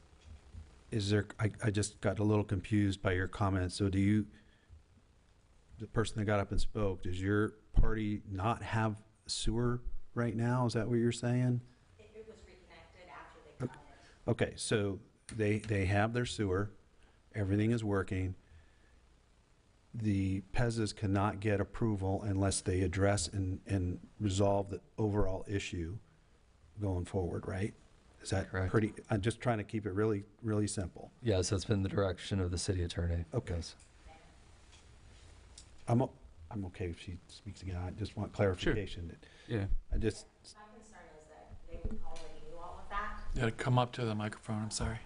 Is there, I just got a little confused by your comments. So the person that got up and spoke, does your party not have sewer right now? Is that what you're saying? It was reconnected after they cut it. Okay, so they have their sewer, everything is working. The PEZs cannot get approval unless they address and resolve the overall issue going forward, right? Is that Correct. pretty, I'm just trying to keep it really, really simple. Yes, that's been the direction of the city attorney. Okay. Yes. I'm okay if she speaks again. I just want clarification. Yeah. My concern is that they already knew all of that. Yeah, come up to the microphone, I'm sorry.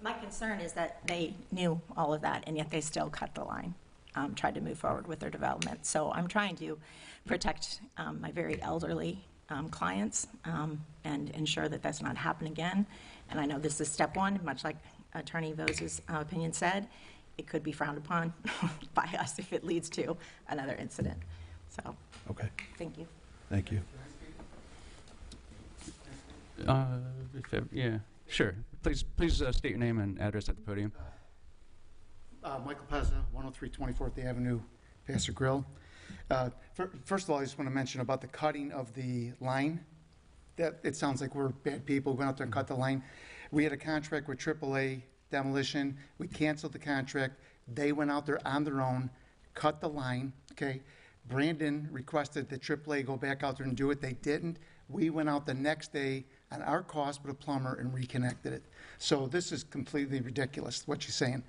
My concern is that they knew all of that, and yet they still cut the line, tried to move forward with their development. So I'm trying to protect my very elderly clients and ensure that that's not happening again. And I know this is step one, much like Attorney Vose's opinion said. It could be frowned upon by us if it leads to another incident. So, Okay, thank you. thank you. Yeah, sure. Please state your name and address at the podium. Michael Pezza, 103 24th Avenue, Pastor Grill. First of all, I just want to mention about the cutting of the line. That it sounds like we're bad people, went out there and cut the line. We had a contract with AAA Demolition. We canceled the contract. They went out there on their own, cut the line, okay? Brandon requested that AAA go back out there and do it. They didn't. We went out the next day on our cost with a plumber and reconnected it. So this is completely ridiculous, what you're saying.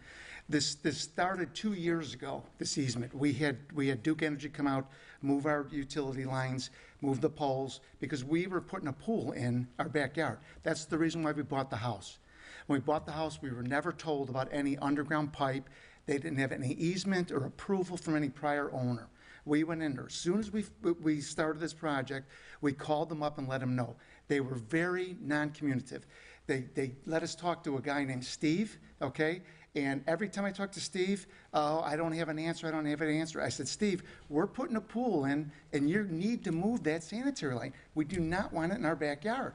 This started 2 years ago, this easement. We had Duke Energy come out, move our utility lines, move the poles, because we were putting a pool in our backyard. That's the reason why we bought the house. When we bought the house, we were never told about any underground pipe. They didn't have any easement or approval from any prior owner. We went in there. As soon as we started this project, we called them up and let them know. They were very non-communicative. They let us talk to a guy named Steve, okay? And every time I talk to Steve, oh, I don't have an answer, I don't have an answer. I said, Steve, we're putting a pool in, and you need to move that sanitary line. We do not want it in our backyard.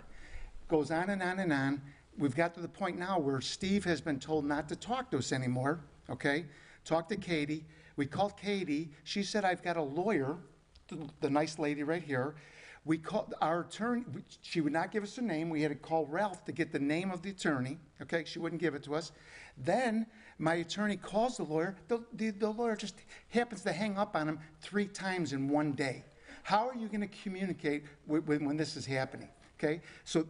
Goes on and on and on. We've got to the point now where Steve has been told not to talk to us anymore, okay? Talk to Katie. We called Katie. She said, I've got a lawyer, the nice lady right here. We called our attorney. She would not give us her name. We had to call Ralph to get the name of the attorney, okay? She wouldn't give it to us. Then my attorney calls the lawyer. The lawyer just happens to hang up on him 3 times in one day. How are you going to communicate when this is happening? Okay, so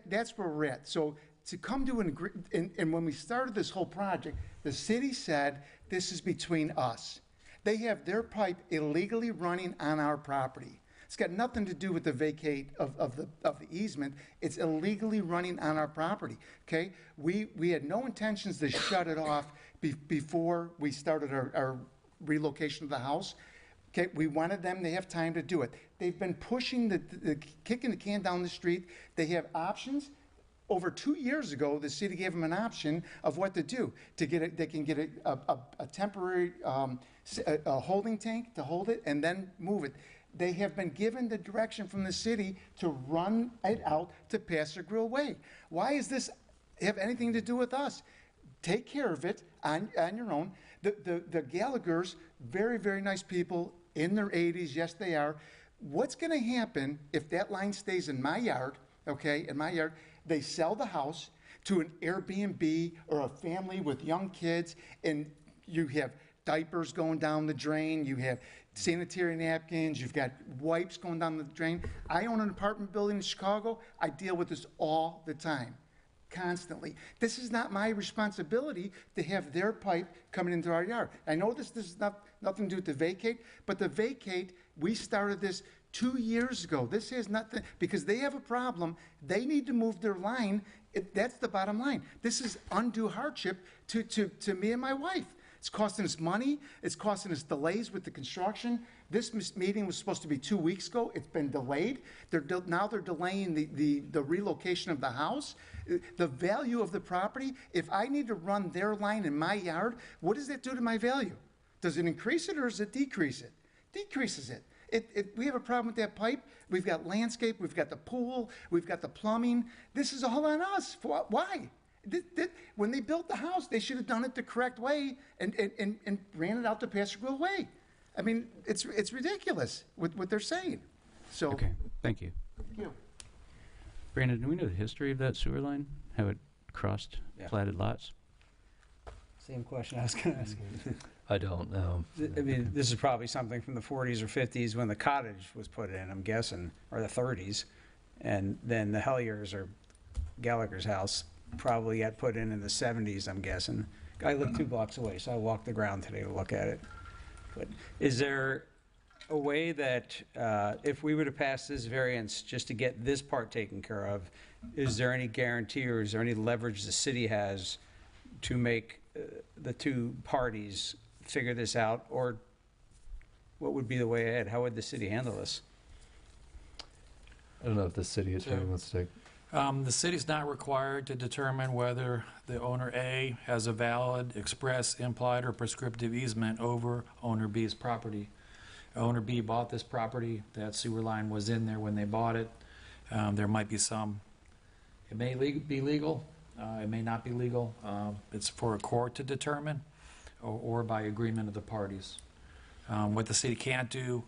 that's where we're at. So to come to an agreement, and when we started this whole project, the city said this is between us. They have their pipe illegally running on our property. It's got nothing to do with the vacate of the easement. It's illegally running on our property. Okay, we had no intentions to shut it off before we started our relocation of the house. Okay, we wanted them to have time to do it. They've been pushing kicking the can down the street. They have options. Over 2 years ago, the city gave them an option of what to do. To get it, they can get a temporary a holding tank to hold it and then move it. They have been given the direction from the city to run it out to Pastor Grill Way. Why does this have anything to do with us? Take care of it on your own. The Gallaghers, very, very nice people, in their 80s, yes they are. What's going to happen if that line stays in my yard, okay, in my yard, they sell the house to an Airbnb or a family with young kids, and you have diapers going down the drain, you have sanitary napkins, you've got wipes going down the drain. I own an apartment building in Chicago. I deal with this all the time. Constantly. This is not my responsibility to have their pipe coming into our yard. I know this is nothing to do with the vacate, but the vacate, we started this 2 years ago. This has nothing, because they have a problem. They need to move their line. That's the bottom line. This is undue hardship to me and my wife. It's costing us money. It's costing us delays with the construction. This meeting was supposed to be 2 weeks ago. It's been delayed. Now they're delaying the relocation of the house. The value of the property, if I need to run their line in my yard, what does that do to my value? Does it increase it or does it decrease it? Decreases it. We have a problem with that pipe. We've got landscape. We've got the pool. We've got the plumbing. This is all on us. Why? When they built the house, they should have done it the correct way and ran it out to Pastor Grill Way. I mean, it's ridiculous what they're saying. So Okay, thank you. Thank you. Brandon, do we know the history of that sewer line? How it crossed platted lots? Same question I was going to ask. I don't know. I mean, this is probably something from the 40s or 50s when the cottage was put in, I'm guessing, or the 30s. And then the Helliers or Gallagher's house probably got put in the 70s, I'm guessing. I live 2 blocks away, so I walked the ground today to look at it. But is there a way that if we were to pass this variance just to get this part taken care of, is there any guarantee or is there any leverage the city has to make the 2 parties figure this out? Or what would be the way ahead? How would the city handle this? I don't know if the city attorney wants to take. The city's not required to determine whether the owner A has a valid, express, implied, or prescriptive easement over owner B's property. Owner B bought this property. That sewer line was in there when they bought it. There might be some. It may be legal. It may not be legal. It's for a court to determine, or by agreement of the parties. What the city can't do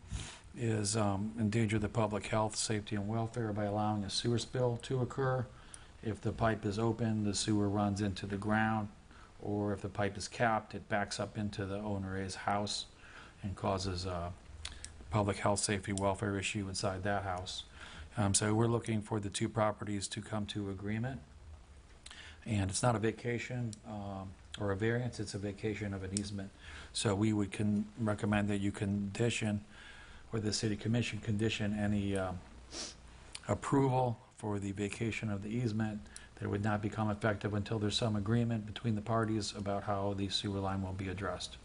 is endanger the public health, safety, and welfare by allowing a sewer spill to occur. If the pipe is open, the sewer runs into the ground, or if the pipe is capped, it backs up into the owner A's house and causes a public health, safety, welfare issue inside that house. So we're looking for the 2 properties to come to agreement. And it's not a vacation. or a variance, it's a vacation of an easement. So we would recommend that you condition, or the city commission condition, any approval for the vacation of the easement, that it would not become effective until there's some agreement between the parties about how the sewer line will be addressed.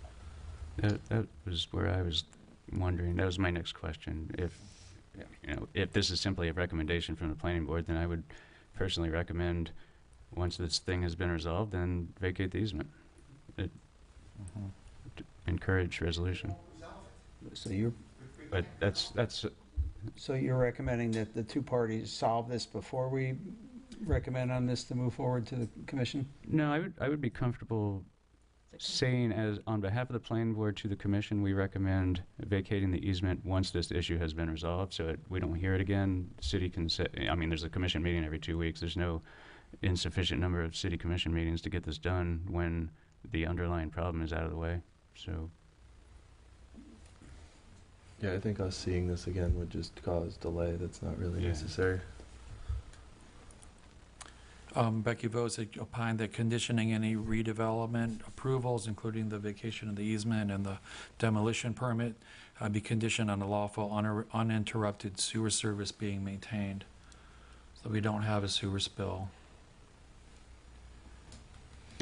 That was where I was wondering. That was my next question. If this is simply a recommendation from the planning board, then I would personally recommend, once this thing has been resolved, then vacate the easement. Encourage resolution. So you're, But that's so you're recommending that the two parties solve this before we recommend on this to move forward to the commission? no. I would be comfortable saying, as on behalf of the planning board to the commission, we recommend vacating the easement once this issue has been resolved, so we don't hear it again. City can say, I mean, there's a commission meeting every 2 weeks. There's no insufficient number of city commission meetings to get this done when the underlying problem is out of the way. So Yeah, I think us seeing this again would just cause delay that's not really necessary. Becky Vos opined that conditioning any redevelopment approvals, including the vacation of the easement and the demolition permit, be conditioned on the lawful uninterrupted sewer service being maintained, so we don't have a sewer spill.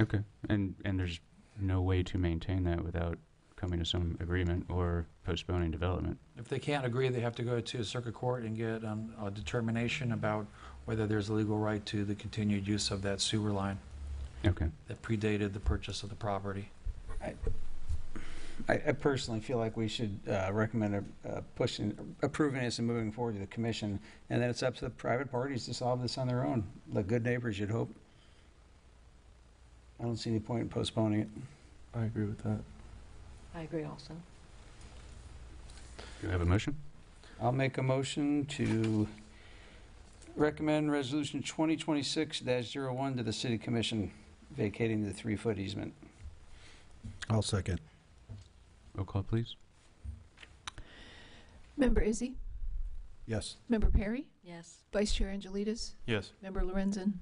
okay, and there's no way to maintain that without coming to some agreement or postponing development. If they can't agree, they have to go to circuit court and get a determination about whether there's a legal right to the continued use of that sewer line Okay. that predated the purchase of the property. I personally feel like we should recommend approving this and moving forward to the commission, and then it's up to the private parties to solve this on their own, like good neighbors, you'd hope. I don't see any point in postponing it. I agree with that. I agree also. Do you have a motion? I'll make a motion to recommend Resolution 2026-01 to the City Commission vacating the 3-foot easement. I'll second. Roll call, please. Member Izzy? Yes. Member Perry? Yes. Vice Chair Angelides? Yes. Member Lorenzen?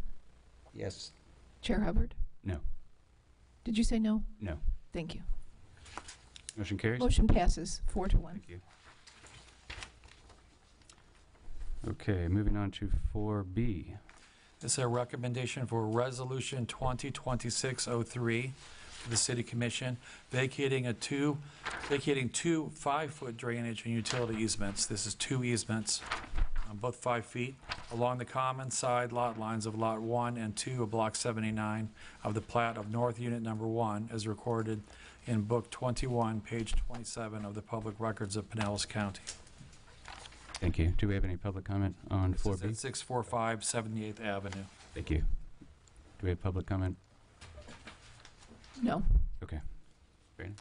Yes. Chair Hubbard? No. Did you say no? No. Thank you. Motion carries? Motion passes 4-1. Thank you. Okay, moving on to 4B. This is a recommendation for Resolution 2026-03 for the City Commission, vacating two 5-foot drainage and utility easements. This is 2 easements, both 5 feet, along the common side lot lines of Lot 1 and 2 of Block 79 of the plat of North Unit Number 1, as recorded in Book 21, page 27 of the Public Records of Pinellas County. Thank you. Do we have any public comment on This 4B? is at 645 78th Avenue. Thank you. Do we have public comment? No. Okay. Brandon?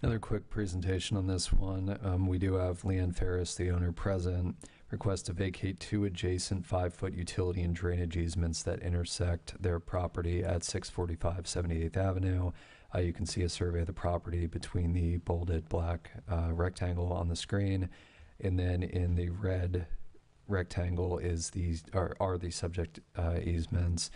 Another quick presentation on this one. We do have Leanne Ferris, the owner, present. Request to vacate 2 adjacent 5-foot utility and drainage easements that intersect their property at 645 78th Avenue. You can see a survey of the property between the bolded black rectangle on the screen, and then in the red rectangle are the subject easements.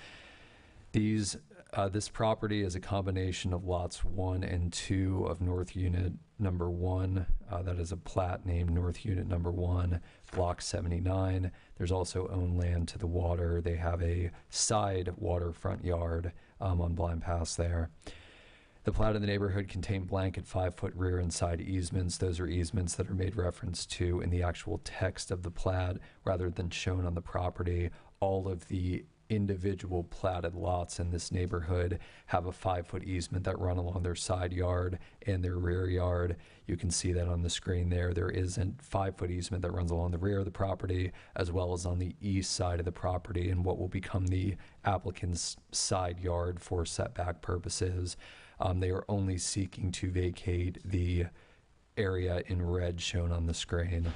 This property is a combination of lots 1 and 2 of North Unit Number 1. That is a plat named North Unit Number 1, Block 79. There's also owned land to the water. They have a side waterfront yard on Blind Pass there. The plat of the neighborhood contained blanket 5-foot rear and side easements. Those are easements that are made reference to in the actual text of the plat rather than shown on the property. All of the individual platted lots in this neighborhood have a 5-foot easement that run along their side yard and their rear yard. You can see that on the screen there. There is a 5-foot easement that runs along the rear of the property as well as on the east side of the property and what will become the applicant's side yard for setback purposes. They are only seeking to vacate the area in red shown on the screen.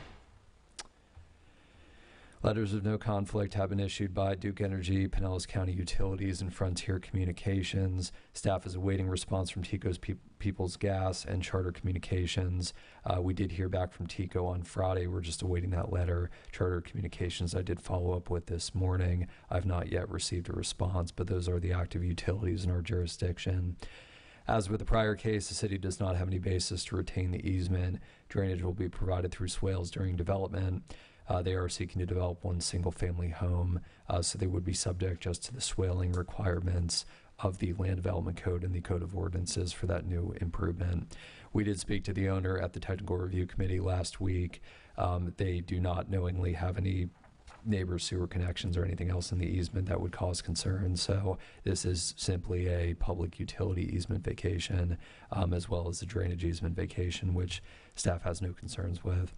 Letters of no conflict have been issued by Duke Energy, Pinellas County Utilities, and Frontier Communications. Staff is awaiting response from TECO's People's Gas and Charter Communications. We did hear back from TECO on Friday. We're just awaiting that letter. Charter Communications I did follow up with this morning. I've not yet received a response, but those are the active utilities in our jurisdiction. As with the prior case, the city does not have any basis to retain the easement. Drainage will be provided through swales during development. They are seeking to develop one single-family home, so they would be subject just to the swaling requirements of the Land Development Code and the Code of Ordinances for that new improvement. We did speak to the owner at the Technical Review Committee last week. They do not knowingly have any neighbor sewer connections or anything else in the easement that would cause concern. So this is simply a public utility easement vacation, as well as the drainage easement vacation, which staff has no concerns with.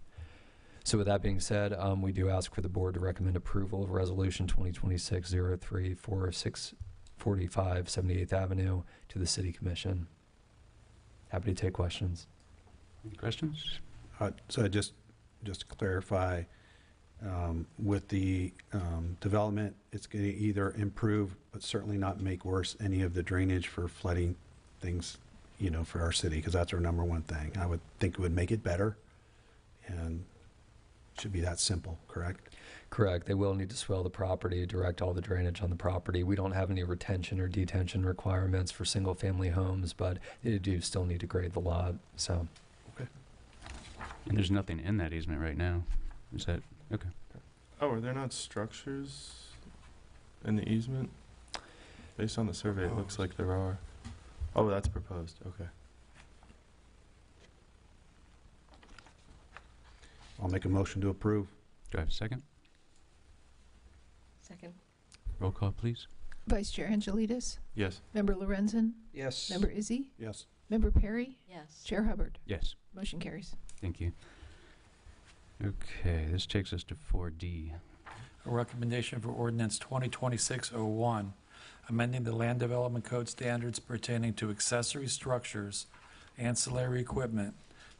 So with that being said, we do ask for the board to recommend approval of Resolution 2026-03 for 645 78th Avenue to the City Commission. Happy to take questions. Any questions? So just to clarify, with the development, it's going to either improve, but certainly not make worse any of the drainage for flooding things, for our city, because that's our number one thing. I would think it would make it better, and it should be that simple, correct? Correct. They will need to swell the property, direct all the drainage on the property. We don't have any retention or detention requirements for single-family homes, but they do still need to grade the lot. So, okay. And there's nothing in that easement right now. Is that okay? Oh, are there not structures in the easement? Based on the survey, it looks like there are. Oh, that's proposed. Okay. I'll make a motion to approve. Do I have a second? Second. Roll call, please. Vice Chair Angelides? Yes. Member Lorenzen? Yes. Member Izzy? Yes. Member Perry? Yes. Chair Hubbard? Yes. Motion carries. Thank you. Okay, this takes us to 4D. A recommendation for ordinance 2026-01, amending the Land Development Code standards pertaining to accessory structures, ancillary equipment,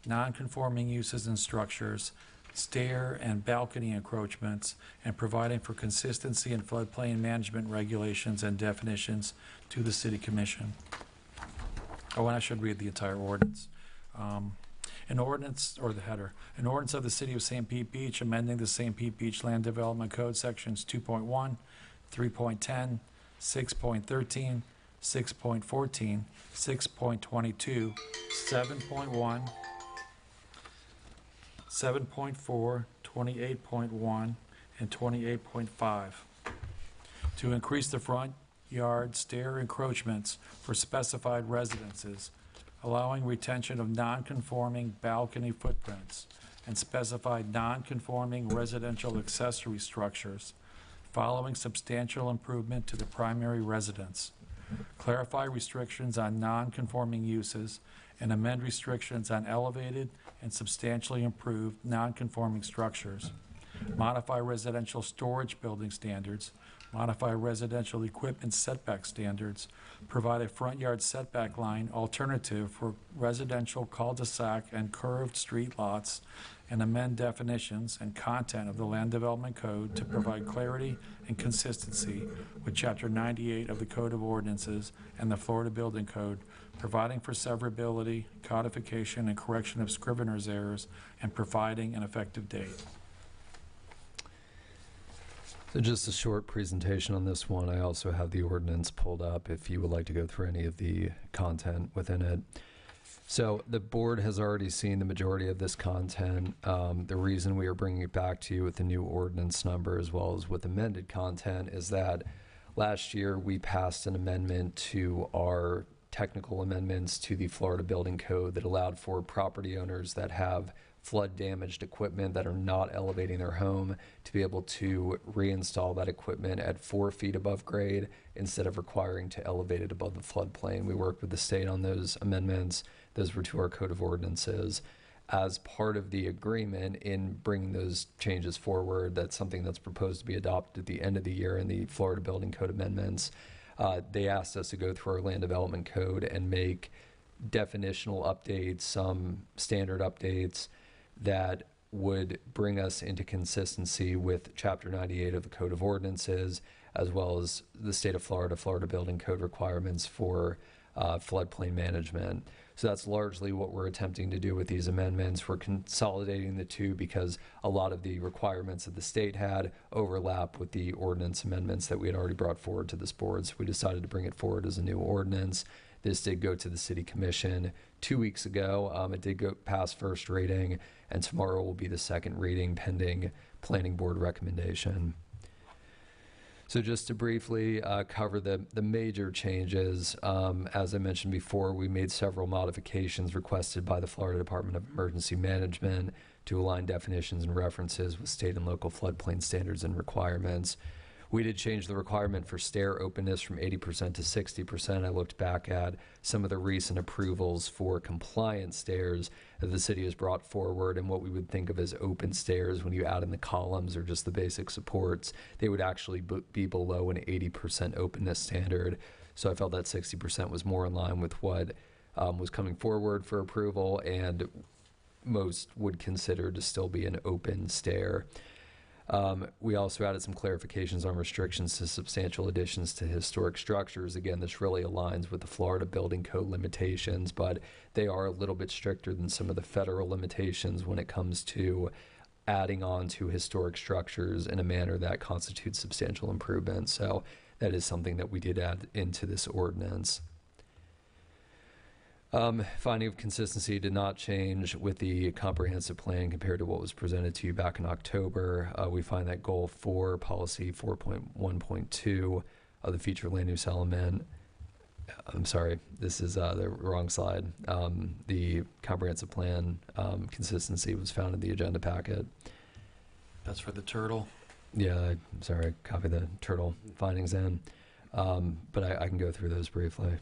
non-conforming uses and structures, stair and balcony encroachments, and providing for consistency in floodplain management regulations and definitions to the City Commission. Oh, and I should read the entire ordinance. An ordinance, or the header, an ordinance of the City of St. Pete Beach amending the St. Pete Beach Land Development Code sections 2.1, 3.10, 6.13, 6.14, 6.22, 7.1, 7.4, 28.1, and 28.5 to increase the front yard stair encroachments for specified residences, allowing retention of non-conforming balcony footprints and specified non-conforming residential accessory structures following substantial improvement to the primary residence, clarify restrictions on non-conforming uses, and amend restrictions on elevated and substantially improved non-conforming structures, modify residential storage building standards, modify residential equipment setback standards, provide a front yard setback line alternative for residential cul-de-sac and curved street lots, and amend definitions and content of the Land Development Code to provide clarity and consistency with Chapter 98 of the Code of Ordinances and the Florida Building Code, providing for severability, codification, and correction of scrivener's errors, and providing an effective date. So just a short presentation on this one. I also have the ordinance pulled up if you would like to go through any of the content within it. So the board has already seen the majority of this content. The reason we are bringing it back to you with the new ordinance number as well as with amended content is that last year we passed an amendment to our technical amendments to the Florida Building Code that allowed for property owners that have flood damaged equipment that are not elevating their home to be able to reinstall that equipment at 4 feet above grade instead of requiring to elevate it above the floodplain. We worked with the state on those amendments. Those were to our Code of Ordinances. As part of the agreement in bringing those changes forward, that's something that's proposed to be adopted at the end of the year in the Florida Building Code amendments. They asked us to go through our Land Development Code and make definitional updates, some standard updates that would bring us into consistency with Chapter 98 of the Code of Ordinances, as well as the state of Florida, Florida Building Code requirements for floodplain management. So that's largely what we're attempting to do with these amendments. We're consolidating the two because a lot of the requirements that the state had overlap with the ordinance amendments that we had already brought forward to this board. So we decided to bring it forward as a new ordinance. This did go to the City Commission 2 weeks ago. It did go past first reading, and tomorrow will be the second reading pending Planning Board recommendation. So just to briefly cover the major changes, as I mentioned before, we made several modifications requested by the Florida Department of Emergency Management to align definitions and references with state and local floodplain standards and requirements. We did change the requirement for stair openness from 80% to 60%. I looked back at some of the recent approvals for compliant stairs that the city has brought forward, and what we would think of as open stairs when you add in the columns or just the basic supports, they would actually be below an 80% openness standard. So I felt that 60% was more in line with what was coming forward for approval, and most would consider to still be an open stair. We also added some clarifications on restrictions to substantial additions to historic structures. Again, this really aligns with the Florida Building Code limitations, but they are a little bit stricter than some of the federal limitations when it comes to adding on to historic structures in a manner that constitutes substantial improvement. So that is something that we did add into this ordinance. Finding of consistency did not change with the comprehensive plan compared to what was presented to you back in October. We find that goal 4, policy 4.1.2 of the future land use element. I'm sorry, this is the wrong slide. The comprehensive plan consistency was found in the agenda packet. That's for the turtle. Yeah, I'm sorry, copy the turtle findings in. But I can go through those briefly.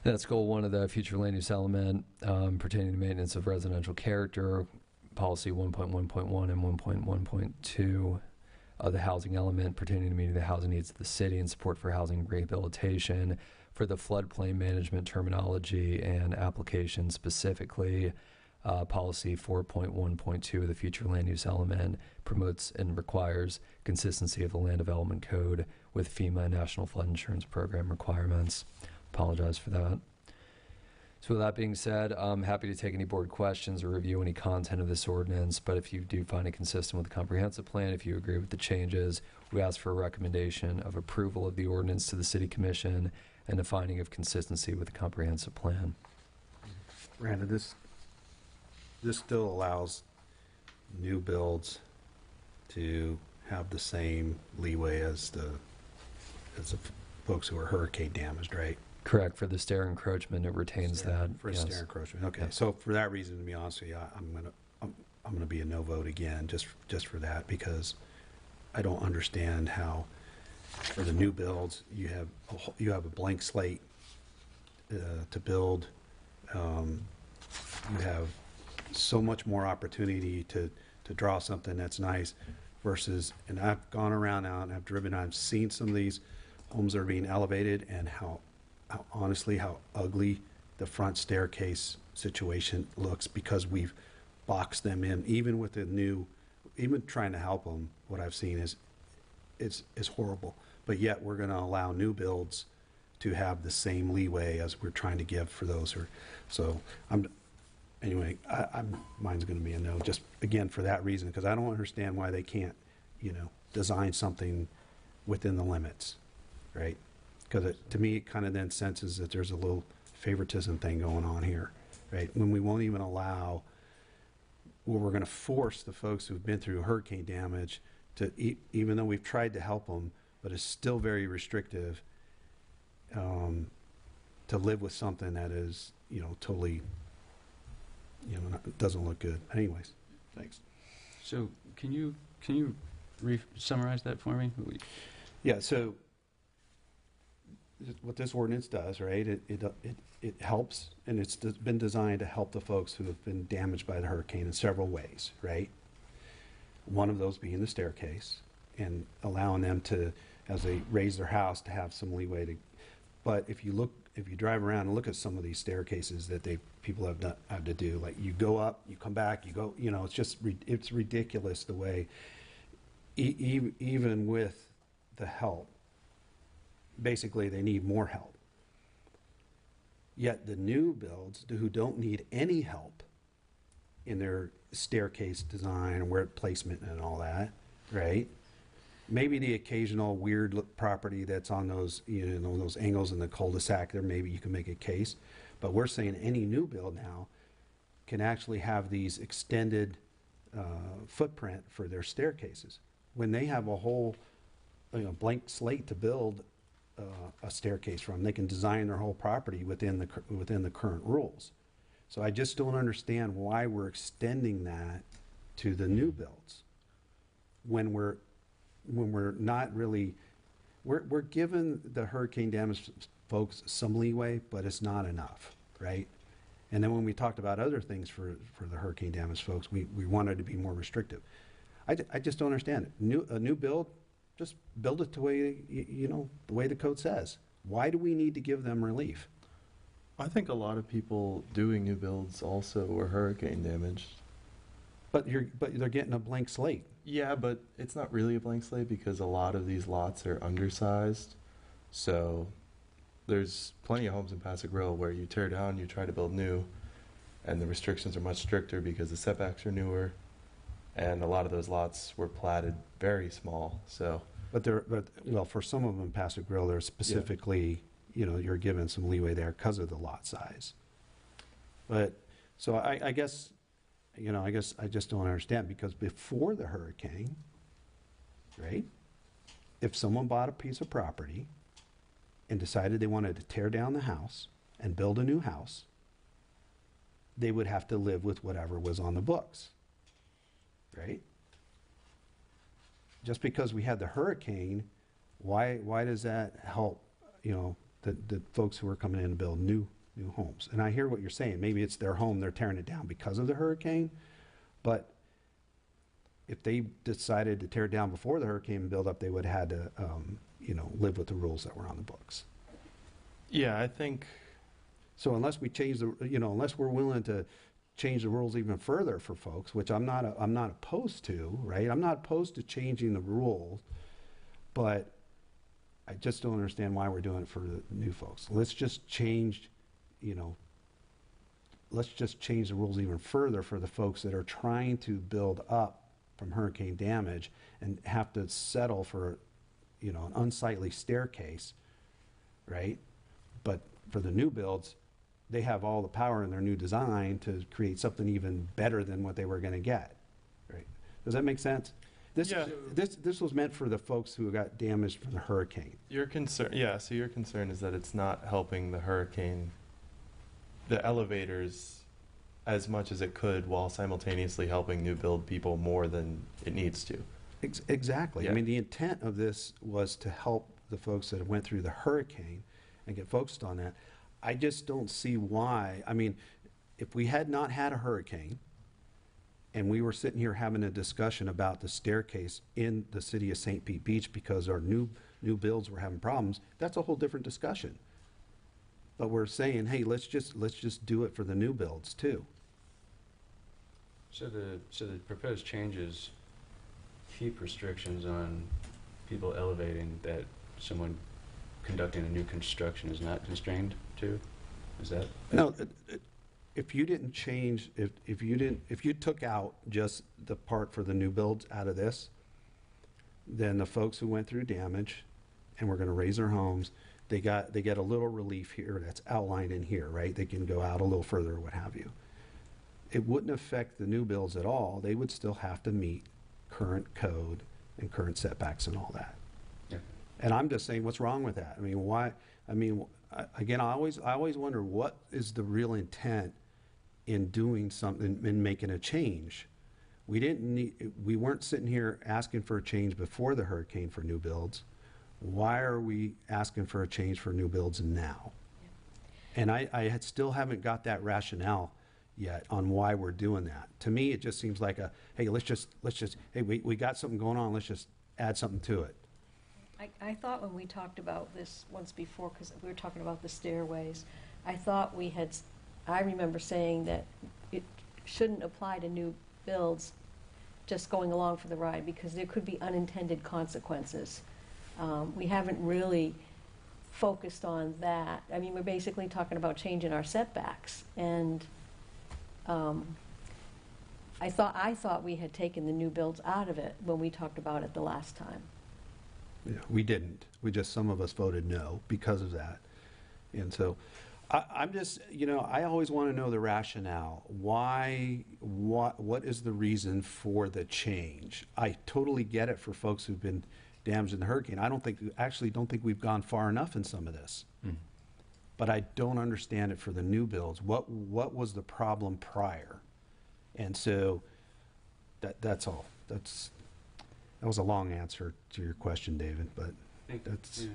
That's goal 1 of the future land use element pertaining to maintenance of residential character, policy 1.1.1 and 1.1.2 of the housing element pertaining to meeting the housing needs of the city and support for housing rehabilitation. For the floodplain management terminology and application specifically, policy 4.1.2 of the future land use element promotes and requires consistency of the land development code with FEMA National Flood Insurance Program requirements. Apologize for that. So with that being said, I'm happy to take any board questions or review any content of this ordinance, but if you do find it consistent with the comprehensive plan, if you agree with the changes, we ask for a recommendation of approval of the ordinance to the City Commission and a finding of consistency with the comprehensive plan. Miranda, this still allows new builds to have the same leeway as the folks who are hurricane damaged, right? Correct. For the stair encroachment, it retains that. For yes. stair encroachment. Okay. Yeah. So for that reason, to be honest with you, I'm gonna be a no vote again, just for that, because I don't understand how for the new builds you have a blank slate to build. You have so much more opportunity to draw something that's nice versus, and I've gone around now and I've driven, I've seen some of these homes that are being elevated and how honestly how ugly the front staircase situation looks because we've boxed them in. Even with the new, even trying to help them, what I've seen is horrible. But yet we're going to allow new builds to have the same leeway as we're trying to give for those. So anyway, mine's going to be a no, just again for that reason, because I don't understand why they can't, design something within the limits, right? Because to me, it kind of then senses that there's a little favoritism thing going on here, right? When we won't even allow, well, we're going to force the folks who've been through hurricane damage to, even though we've tried to help them, but it's still very restrictive to live with something that is, totally, doesn't look good. Anyways, thanks. So can you summarize that for me? Yeah. So what this ordinance does, right? It helps, and it's been designed to help the folks who have been damaged by the hurricane in several ways, right? One of those being the staircase and allowing them to, as they raise their house, to have some leeway to, but if you drive around and look at some of these staircases that people have to do, like you go up, you come back, you go, it's just, it's ridiculous the way, even with the help, basically they need more help. Yet the new builds who don't need any help in their staircase design and where placement and all that, right? Maybe the occasional weird property that's on those, those angles in the cul-de-sac there, maybe you can make a case. But we're saying any new build now can actually have these extended footprint for their staircases. When they have a whole blank slate to build a staircase from, they can design their whole property within the current rules. So I just don't understand why we're extending that to the new builds when we're not really, we're giving the hurricane damage folks some leeway, but it's not enough, right? And then when we talked about other things for the hurricane damage folks, we wanted to be more restrictive. I just don't understand it. A new build, just build it the way, the way the code says. Why do we need to give them relief? I think a lot of people doing new builds also were hurricane damaged. But they're getting a blank slate. Yeah, but it's not really a blank slate because a lot of these lots are undersized. So there's plenty of homes in Paso Grill where you tear down, you try to build new, and the restrictions are much stricter because the setbacks are newer, and a lot of those lots were platted very small. So, but for some of them, Paso Grill, they're specifically, you're given some leeway there because of the lot size. But so I guess I just don't understand, because before the hurricane, right, if someone bought a piece of property and decided they wanted to tear down the house and build a new house, they would have to live with whatever was on the books, right? Just because we had the hurricane, why does that help, the folks who are coming in to build new homes? And I hear what you're saying. Maybe it's their home, they're tearing it down because of the hurricane. But if they decided to tear it down before the hurricane and build up, they would have had to, live with the rules that were on the books. yeah, I think So unless we change unless we're willing to change the rules even further for folks, which I'm not opposed to, right? I'm not opposed to changing the rules, but I just don't understand why we're doing it for the new folks. Let's just change, let's just change the rules even further for the folks that are trying to build up from hurricane damage and have to settle for, an unsightly staircase, right? But for the new builds, they have all the power in their new design to create something even better than what they were going to get, right? Does that make sense? This was meant for the folks who got damaged from the hurricane. your concern, so your concern is that it's not helping the hurricane, the elevators, as much as it could, while simultaneously helping new build people more than it needs to. Exactly. Yeah. I mean, the intent of this was to help the folks that went through the hurricane and get focused on that. I just don't see why. I mean, if we had not had a hurricane and we were sitting here having a discussion about the staircase in the city of St. Pete Beach because our new builds were having problems, that's a whole different discussion. But we're saying, hey, let's just do it for the new builds too. So the proposed changes keep restrictions on people elevating that someone conducting a new construction is not constrained to? Is that? No, if you didn't change, if you took out just the part for the new builds out of this, then the folks who went through damage and were going to raise their homes, they get a little relief here that's outlined in here, right? They can go out a little further, what have you. It wouldn't affect the new builds at all. They would still have to meet current code and current setbacks and all that. Yeah. And I'm just saying, what's wrong with that? I mean, why? I mean, again, I always wonder what is the real intent in doing something, in making a change. We weren't sitting here asking for a change before the hurricane for new builds. Why are we asking for a change for new builds now? And I still haven't got that rationale, yet on why we're doing that. To me, it just seems like hey, let's just, hey, we got something going on, let's just add something to it. I thought when we talked about this once before, because we were talking about the stairways, I thought I remember saying that it shouldn't apply to new builds just going along for the ride, because there could be unintended consequences. We haven't really focused on that. I mean, we're basically talking about changing our setbacks, and I thought we had taken the new builds out of it when we talked about it the last time. Yeah, we didn't. Some of us voted no because of that. And so I'm just, I always want to know the rationale. Why, what is the reason for the change? I totally get it for folks who've been damaged in the hurricane. I don't think we've gone far enough in some of this. But I don't understand it for the new builds. What was the problem prior? And so that's all. That was a long answer to your question, David, but that's...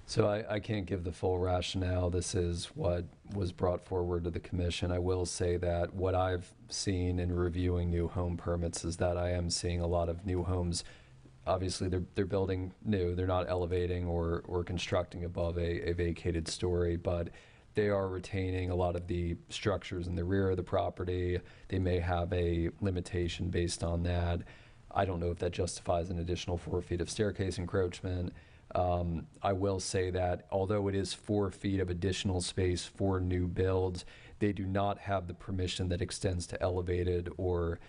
So I can't give the full rationale. This is what was brought forward to the commission. I will say that what I've seen in reviewing new home permits is that I am seeing a lot of new homes. Obviously, they're building new. They're not elevating or constructing above a vacated story, but they are retaining a lot of the structures in the rear of the property. They may have a limitation based on that. I don't know if that justifies an additional 4 feet of staircase encroachment. I will say that although it is 4 feet of additional space for new builds, they do not have the permission that extends to elevated or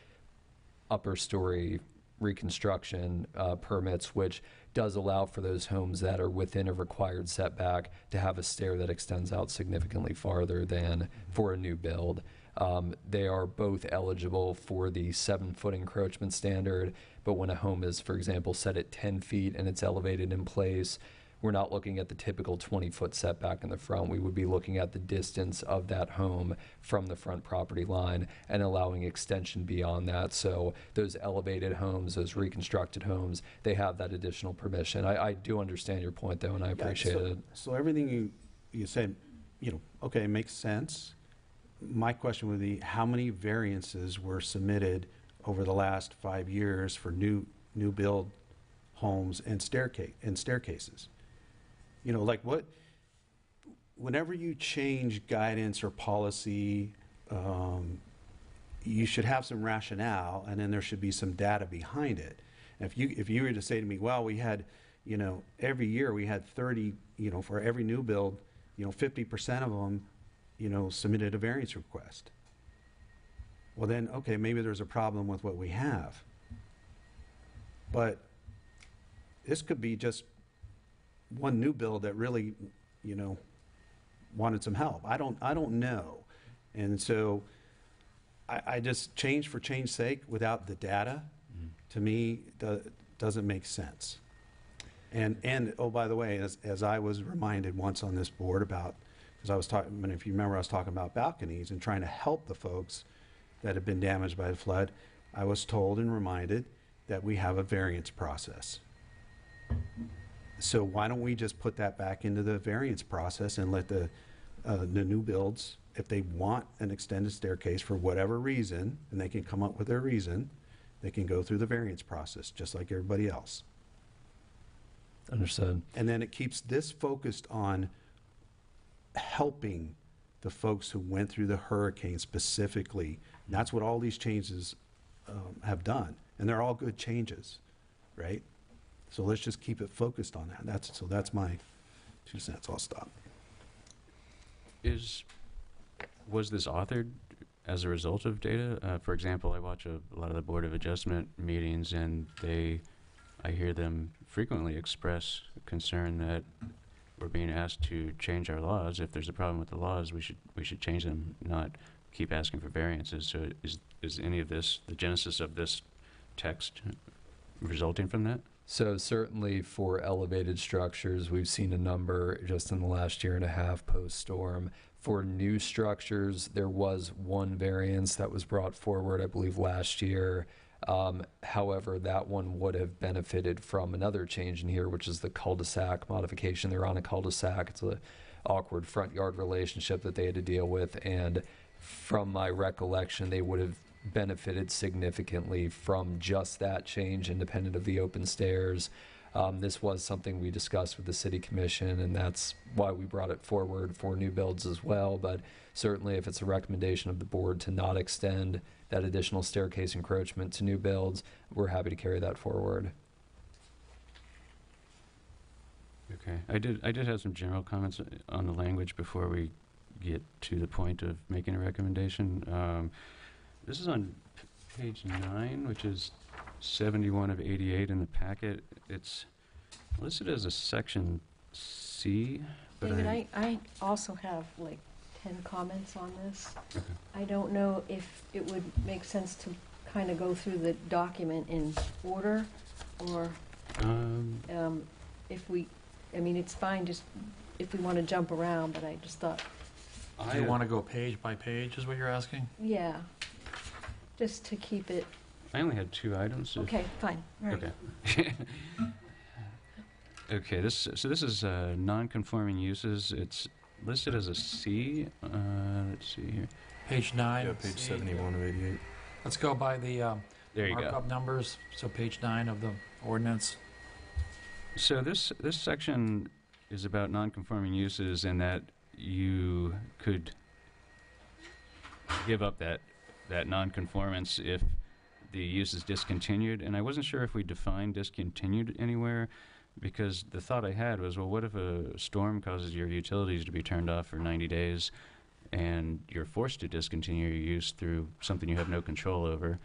upper story reconstruction permits, which does allow for those homes that are within a required setback to have a stair that extends out significantly farther than for a new build. They are both eligible for the 7-foot encroachment standard, but when a home is, for example, set at 10 feet and it's elevated in place, we're not looking at the typical 20-foot setback in the front. We would be looking at the distance of that home from the front property line and allowing extension beyond that. So those elevated homes, those reconstructed homes, they have that additional permission. I do understand your point, though, and I appreciate it. So everything you said, okay, makes sense. My question would be, how many variances were submitted over the last 5 years for new build homes and staircases? Whenever you change guidance or policy, you should have some rationale, and then there should be some data behind it. And if you were to say to me, well, we had, every year we had 30, for every new build, 50% of them, submitted a variance request. Well then, okay, maybe there's a problem with what we have. But this could be just one new build that really, wanted some help. I don't know. And so I just change for change's sake without the data, to me, doesn't make sense. And oh, by the way, as I was reminded once on this board about, because I was talking, if you remember, I was talking about balconies and trying to help the folks that have been damaged by the flood, I was told and reminded that we have a variance process. So why don't we just put that back into the variance process and let the new builds, if they want an extended staircase for whatever reason, and they can come up with their reason, they can go through the variance process just like everybody else. Understood. And then it keeps this focused on helping the folks who went through the hurricane specifically. And that's what all these changes have done. And they're all good changes, right? So let's just keep it focused on that. That's my 2 cents. I'll stop. Was this authored as a result of data? For example, I watch a lot of the Board of Adjustment meetings, and I hear them frequently express concern that we're being asked to change our laws. If there's a problem with the laws, we should change them, not keep asking for variances. So is any of this, the genesis of this text, resulting from that? So certainly for elevated structures, we've seen a number just in the last year and a half post-storm. For new structures, there was one variance that was brought forward, I believe, last year. However, that one would have benefited from another change in here, which is the cul-de-sac modification. They're on a cul-de-sac. It's awkward front yard relationship that they had to deal with. And from my recollection, they would have benefited significantly from just that change, independent of the open stairs. This was something we discussed with the city commission, and that's why we brought it forward for new builds as well. But certainly if it's a recommendation of the board to not extend that additional staircase encroachment to new builds, we're happy to carry that forward. Okay, I did have some general comments on the language before we get to the point of making a recommendation. This is on page 9, which is 71 of 88 in the packet. It's listed as a section C, but David, I also have like 10 comments on this. Okay. I don't know if it would make sense to kind of go through the document in order, or if we, I mean, it's fine just if we want to jump around, but I just thought, Do you want to go page by page, is what you're asking? yeah, just to keep it, I only had 2 items. okay, fine, all right. Okay. Okay, this is non-conforming uses. It's listed as a C. Let's see here. Page 9. Yeah, page 71 of 88. Let's go by the There you go. markup numbers, so page 9 of the ordinance. So this section is about non-conforming uses, and that you could give up that non-conformance if the use is discontinued. And I wasn't sure if we defined discontinued anywhere, because the thought I had was, well, what if a storm causes your utilities to be turned off for 90 days and you're forced to discontinue your use through something you have no control over?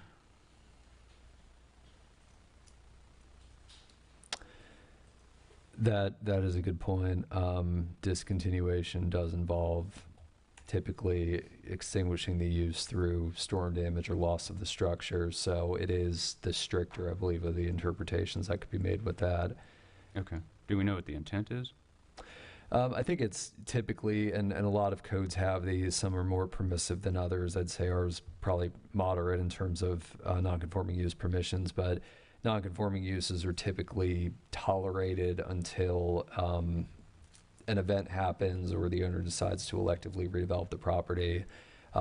That is a good point. Discontinuation does involve typically extinguishing the use through storm damage or loss of the structure. So it is the stricter, I believe, of the interpretations that could be made with that. Okay. Do we know what the intent is? I think it's typically, and a lot of codes have these, some are more permissive than others. I'd say ours probably moderate in terms of non-conforming use permissions, but non-conforming uses are typically tolerated until an event happens or the owner decides to electively redevelop the property.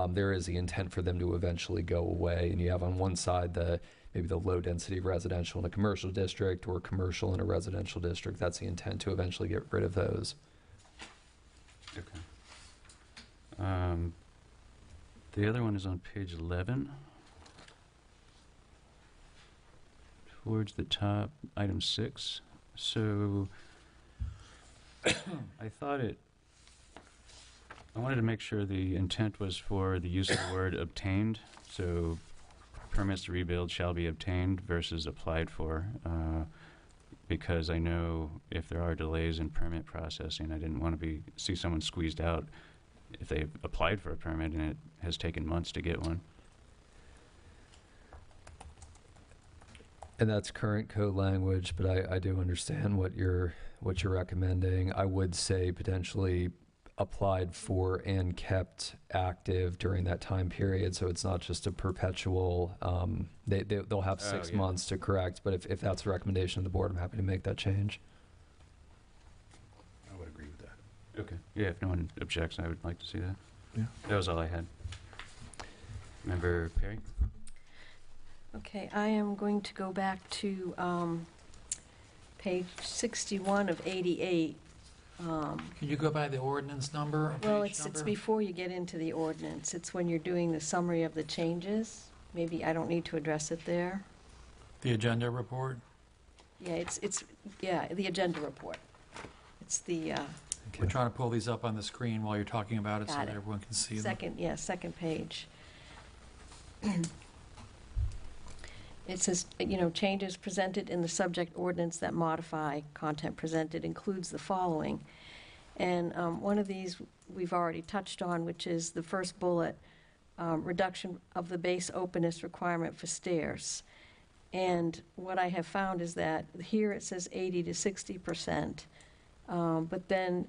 There is the intent for them to eventually go away, and you have on one side maybe the low density residential in a commercial district or commercial in a residential district. That's the intent, to eventually get rid of those. Okay. The other one is on page 11. Towards the top, item 6. So I wanted to make sure the intent was for the use of the word obtained. So permits to rebuild shall be obtained versus applied for, because I know if there are delays in permit processing, I didn't want to see someone squeezed out if they've applied for a permit and it has taken months to get one. And that's current code language, but I do understand what you're recommending. I would say potentially applied for and kept active during that time period, so it's not just a perpetual. They'll have 6 months to correct, but if that's a recommendation of the board, I'm happy to make that change. I would agree with that. Okay. Yeah, if no one objects, I would like to see that. Yeah. That was all I had. Member Perry? Okay, I am going to go back to page 61 of 88. Can you go by the ordinance number? Or Well, page it's number? before you get into the ordinance. It's when you're doing the summary of the changes. Maybe I don't need to address it there. The agenda report? Yeah, it's the agenda report. It's the We're trying to pull these up on the screen while you're talking about it so Got that it. everyone can see them. second page. It says, changes presented in the subject ordinance that modify content presented includes the following. And one of these we've already touched on, which is the first bullet, reduction of the base openness requirement for stairs. And what I have found is that here it says 80 to 60%, but then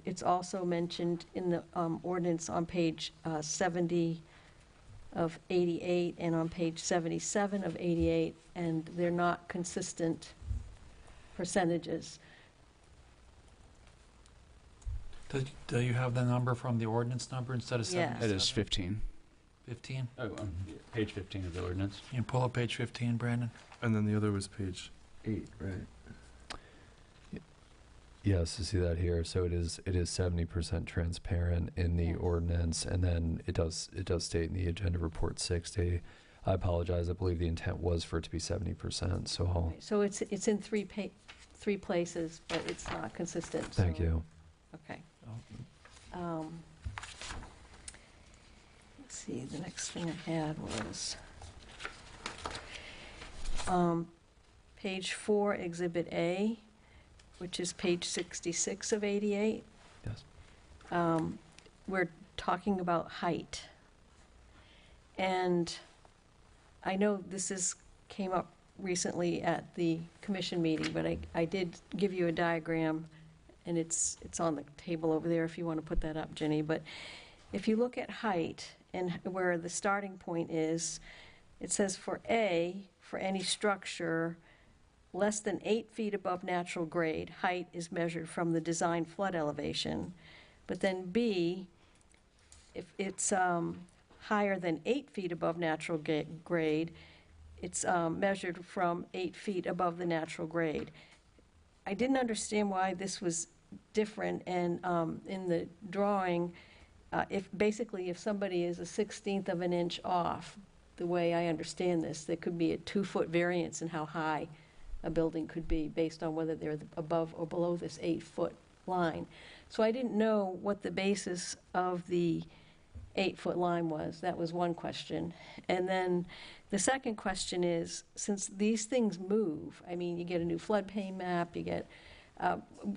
it's also mentioned in the ordinance on page 70 of 88 and on page 77 of 88, and they're not consistent percentages. Do you have the number from the ordinance number instead of Yeah. 77? It is 15. 15? Oh, page 15 of the ordinance. Can you pull up page 15, Brandon? And then the other was page 8, right? Yes, you see that here. So it is 70% transparent in the ordinance, and then it does state in the agenda report 60. I apologize. I believe the intent was for it to be 70%. So I'll So it's in three places, but it's not consistent. thank so- you. Okay. Let's see, the next thing I had was page 4, Exhibit A, which is page 66 of 88. Yes. We're talking about height. And I know came up recently at the commission meeting, but I did give you a diagram, and it's on the table over there if you want to put that up, Jenny. But if you look at height and where the starting point is, it says for A, for any structure less than 8 feet above natural grade, height is measured from the design flood elevation. But then B, if it's higher than 8 feet above natural grade, it's measured from 8 feet above the natural grade. I didn't understand why this was different, and in the drawing, if somebody is a 1/16 of an inch off, the way I understand this, there could be a 2-foot variance in how high a building could be based on whether they're above or below this 8-foot line. So I didn't know what the basis of the 8-foot line was. That was one question. And then the second question is, since these things move, I mean, you get a new floodplain map,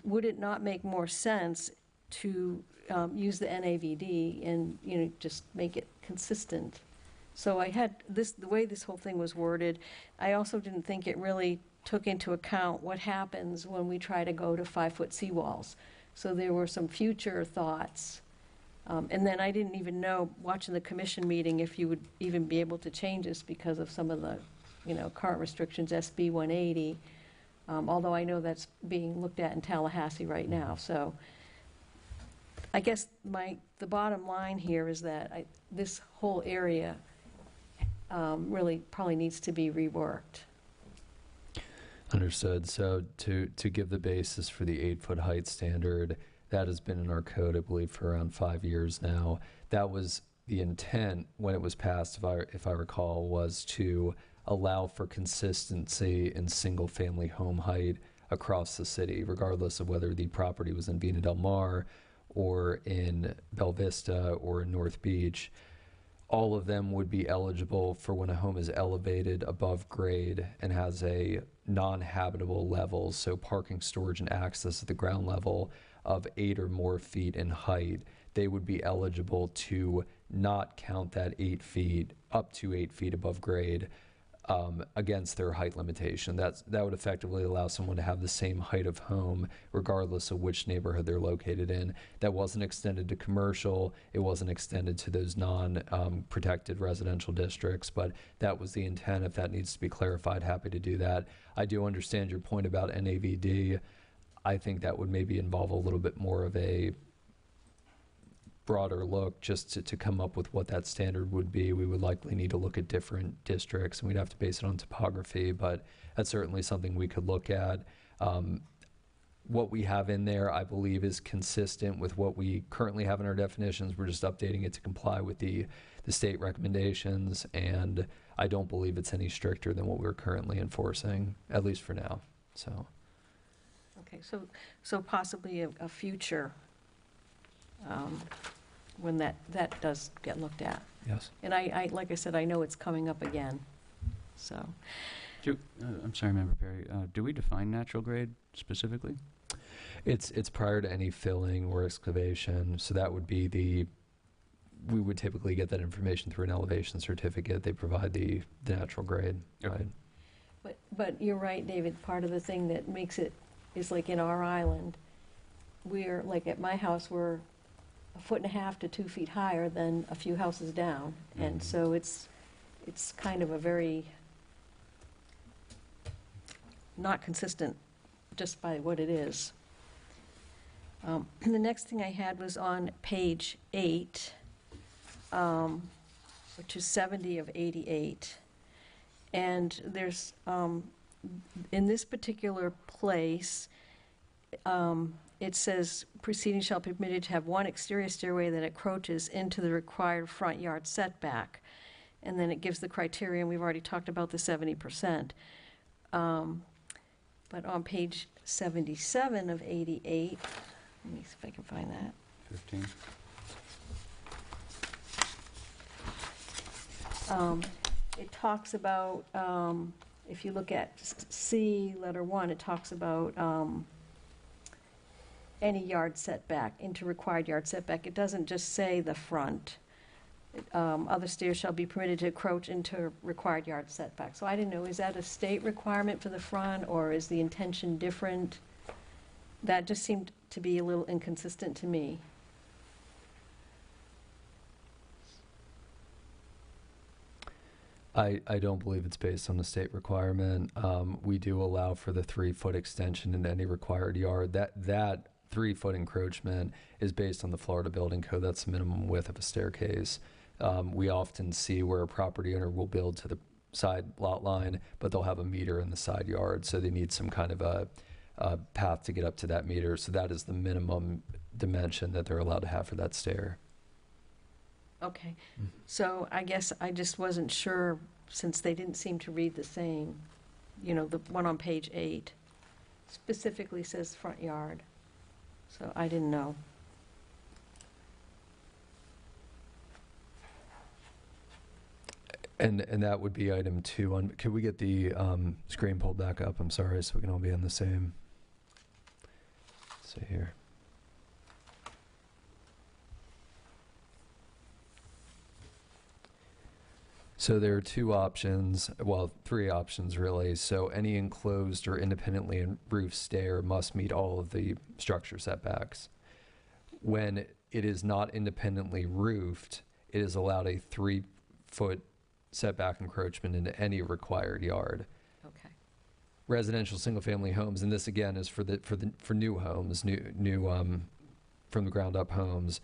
would it not make more sense to use the NAVD and, just make it consistent? So I had the way this whole thing was worded, I also didn't think it really took into account what happens when we try to go to 5-foot seawalls. So there were some future thoughts. And then I didn't even know, watching the commission meeting, if you would even be able to change this because of some of the, current restrictions, SB 180, although I know that's being looked at in Tallahassee right now. So I guess the bottom line here is that this whole area really probably needs to be reworked. Understood. So to give the basis for the 8-foot height standard, that has been in our code, I believe, for around 5 years now. That was the intent when it was passed, if I recall, was to allow for consistency in single-family home height across the city, regardless of whether the property was in Vina Del Mar or in Bella Vista or in North Beach. All of them would be eligible for when a home is elevated above grade and has a non-habitable level, so parking, storage, and access at the ground level of 8 or more feet in height. They would be eligible to not count that 8 feet, up to 8 feet above grade, against their height limitation. That would effectively allow someone to have the same height of home regardless of which neighborhood they're located in. That wasn't extended to commercial. It wasn't extended to those non-protected residential districts, but that was the intent. If that needs to be clarified, happy to do that. I do understand your point about NAVD. I think that would maybe involve a little bit more of a broader look just to come up with what that standard would be. We would likely need to look at different districts, and we'd have to base it on topography, but that's certainly something we could look at. What we have in there, I believe, is consistent with what we currently have in our definitions. We're just updating it to comply with the state recommendations, and I don't believe it's any stricter than what we're currently enforcing, at least for now. So. Okay, so possibly a future, when that does get looked at. Yes. And I like I said, I know it's coming up again, so. I'm sorry, Member Perry. Do we define natural grade specifically? It's prior to any filling or excavation, so that would be we would typically get that information through an elevation certificate. They provide the natural grade. Okay. Right? But you're right, David, part of the thing that makes it is like in our island, we're, like at my house, we're 1.5 to 2 feet higher than a few houses down. And so it's kind of a very not consistent just by what it is. The next thing I had was on page 8, which is 70 of 88. And there's, in this particular place, it says proceedings shall be permitted to have one exterior stairway that encroaches into the required front yard setback. And then it gives the criteria, and we've already talked about the 70%. But on page 77 of 88, let me see if I can find that. 15. It talks about, if you look at C, letter 1, it talks about any yard setback, into required yard setback. It doesn't just say the front. Other stairs shall be permitted to encroach into required yard setback. So I didn't know, is that a state requirement for the front, or is the intention different? That just seemed to be a little inconsistent to me. I don't believe it's based on the state requirement. We do allow for the 3-foot extension in any required yard. That 3-foot encroachment is based on the Florida Building Code. That's the minimum width of a staircase. We often see where a property owner will build to the side lot line, but they'll have a meter in the side yard, so they need some kind of a path to get up to that meter. So that is the minimum dimension that they're allowed to have for that stair. Okay, so I guess I just wasn't sure, since they didn't seem to read the same. You know, the one on page 8 specifically says front yard, so I didn't know. And that would be item 2. Could we get the screen pulled back up? I'm sorry, so we can all be on the same. Let's see here. So there are 2 options, well, 3 options really. So any enclosed or independently roofed stair must meet all of the structure setbacks. When it is not independently roofed, it is allowed a 3-foot setback encroachment into any required yard. Okay. Residential single-family homes, and this again is for new homes, new from the ground up homes.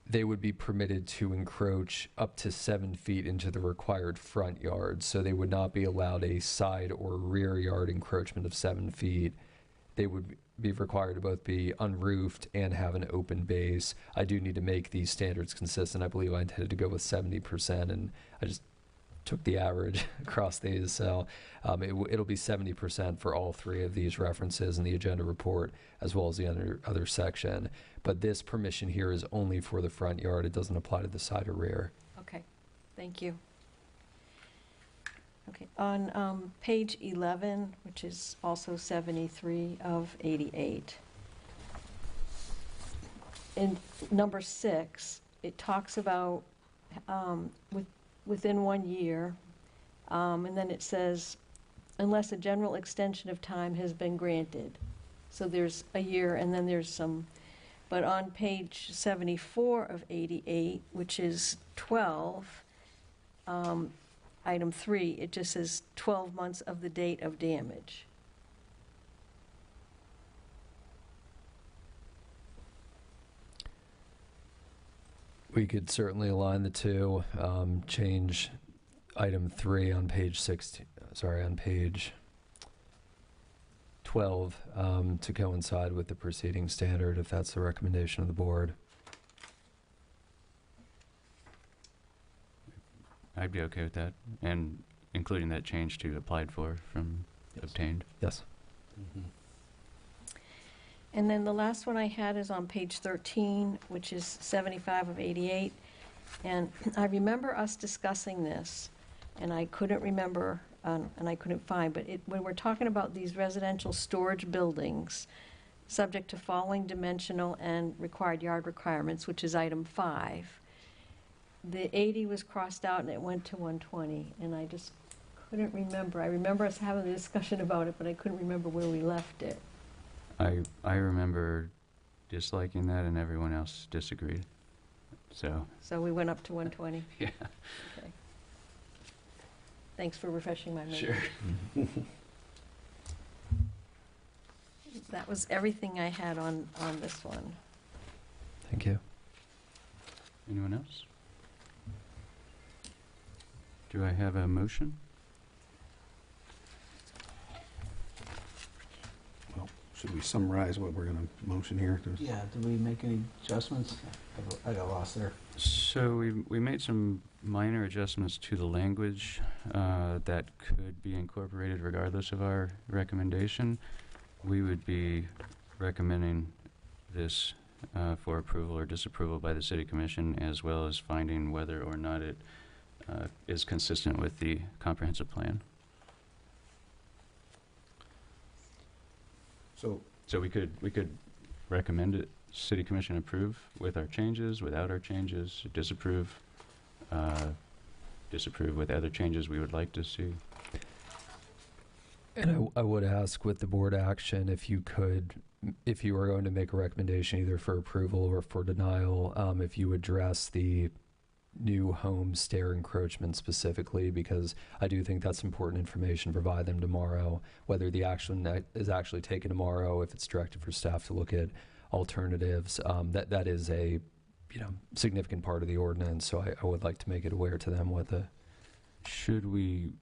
They would be permitted to encroach up to 7 feet into the required front yard. So they would not be allowed a side or rear yard encroachment of 7 feet. They would be required to both be unroofed and have an open base. I do need to make these standards consistent. I believe I intended to go with 70%, and I just took the average across these. So it'll be 70% for all 3 of these references in the agenda report, as well as the other section. But this permission here is only for the front yard. It doesn't apply to the side or rear. Okay, thank you. Okay, on page 11, which is also 73 of 88, in number 6, it talks about within 1 year, and then it says, unless a general extension of time has been granted. So there's a year, and then there's some. But on page 74 of 88, which is 12, item 3, it just says 12 months of the date of damage. We could certainly align the 2, change item 3 on page 16, on page 12 to coincide with the preceding standard, if that's the recommendation of the board. I'd be okay with that, and including that change to applied for from obtained. Yes. And then the last one I had is on page 13, which is 75 of 88. And I remember us discussing this, and I couldn't remember, and I couldn't find, but when we're talking about these residential storage buildings, subject to following dimensional and required yard requirements, which is item 5, the 80 was crossed out and it went to 120, and I just couldn't remember. I remember us having a discussion about it, but I couldn't remember where we left it. I remember disliking that, and everyone else disagreed. So we went up to 120? yeah. Okay. Thanks for refreshing my memory. Sure. That was everything I had on this one. Thank you. Anyone else? Do I have a motion? Well, should we summarize what we're going to motion here? Yeah, did we make any adjustments? I got lost there. So we made some minor adjustments to the language that could be incorporated regardless of our recommendation. We would be recommending this for approval or disapproval by the City Commission, as well as finding whether or not it is consistent with the comprehensive plan. So we could recommend it, City Commission approve with our changes, without our changes, disapprove with other changes we would like to see. And I would ask with the board action if you could, if you were going to make a recommendation either for approval or for denial, if you address the new home stair encroachment specifically, because I do think that's important information to provide them tomorrow, whether the action is actually taken tomorrow, if it's directed for staff to look at alternatives. That is a significant part of the ordinance, so I would like to make it aware to them what the... Should we,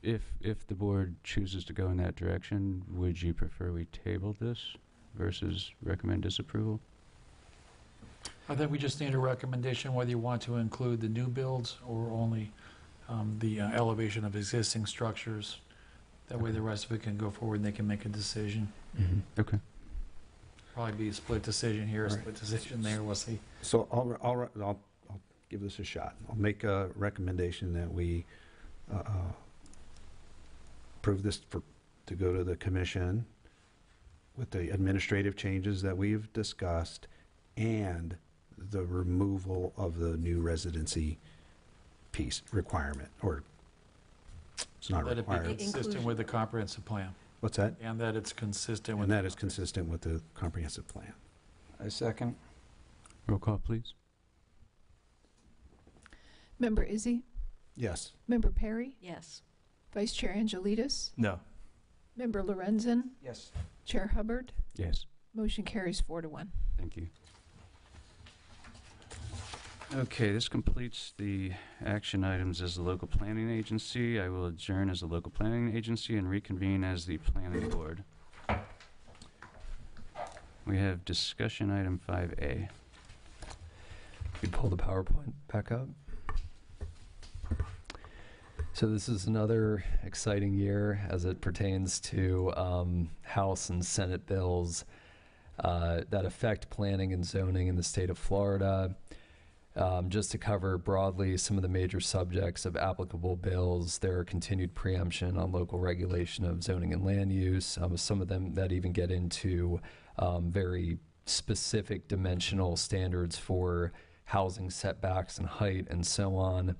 if the board chooses to go in that direction, would you prefer we table this versus recommend disapproval? I think we just need a recommendation whether you want to include the new builds or only the elevation of existing structures. That way the rest of it can go forward and they can make a decision. Mm-hmm. Okay. Probably be a split decision here, a split decision there, we'll see. So I'll give this a shot. I'll make a recommendation that we approve this to go to the commission with the administrative changes that we've discussed and the removal of the new residency piece requirement, or it's not Let it be required. consistent with the comprehensive plan. What's that? And that it's consistent with. And that is consistent with the comprehensive plan. I second. Roll call, please. Member Izzy? Yes. Member Perry? Yes. Vice Chair Angelides? No. Member Lorenzen? Yes. Chair Hubbard? Yes. Motion carries 4-1. Thank you. Okay, this completes the action items as the local planning agency. I will adjourn as the local planning agency and reconvene as the planning board. We have discussion item 5A. Could pull the PowerPoint back up. So this is another exciting year as it pertains to House and Senate bills that affect planning and zoning in the state of Florida. Just to cover broadly some of the major subjects of applicable bills, there are continued preemption on local regulation of zoning and land use, some of them that even get into very specific dimensional standards for housing setbacks and height and so on.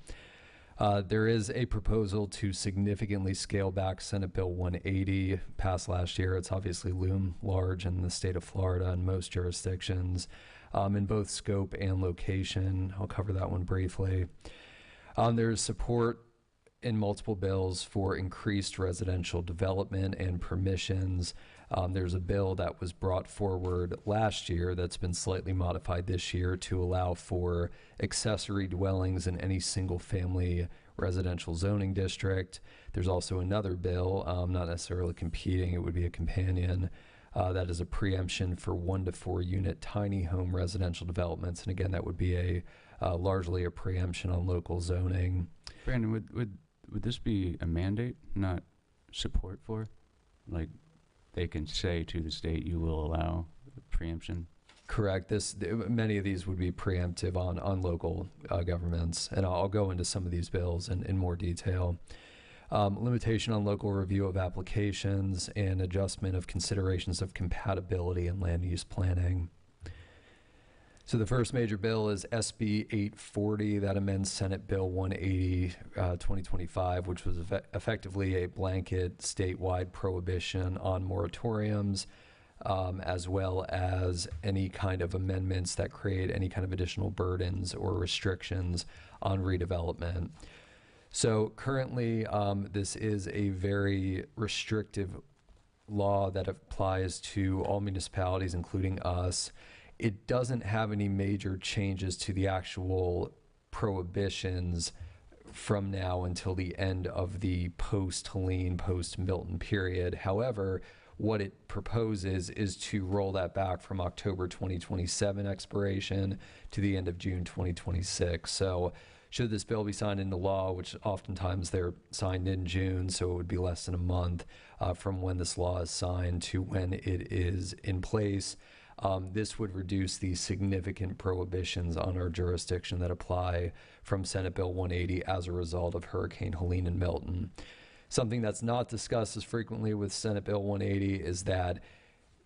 There is a proposal to significantly scale back Senate Bill 180 passed last year. It's obviously loomed large in the state of Florida and most jurisdictions in both scope and location. I'll cover that one briefly. There's support in multiple bills for increased residential development and permissions. There's a bill that was brought forward last year that's been slightly modified this year to allow for accessory dwellings in any single-family residential zoning district. There's also another bill, not necessarily competing, it would be a companion, that is a preemption for 1 to 4 unit tiny home residential developments. And again, that would be largely a preemption on local zoning. Brandon, would this be a mandate, not support for? Like, they can say to the state, you will allow preemption? Correct. Many of these would be preemptive on local governments, and I'll go into some of these bills in more detail. Limitation on local review of applications and adjustment of considerations of compatibility and land use planning. So the first major bill is SB 840 that amends Senate Bill 180 2025, which was effectively a blanket statewide prohibition on moratoriums, as well as any kind of amendments that create any kind of additional burdens or restrictions on redevelopment. So currently, this is a very restrictive law that applies to all municipalities, including us. It doesn't have any major changes to the actual prohibitions from now until the end of the post-Helene, post-Milton period. However, what it proposes is to roll that back from October 2027 expiration to the end of June 2026. So should this bill be signed into law, which oftentimes they're signed in June, so it would be less than a month from when this law is signed to when it is in place, this would reduce the significant prohibitions on our jurisdiction that apply from Senate Bill 180 as a result of Hurricane Helene and Milton. Something that's not discussed as frequently with Senate Bill 180 is that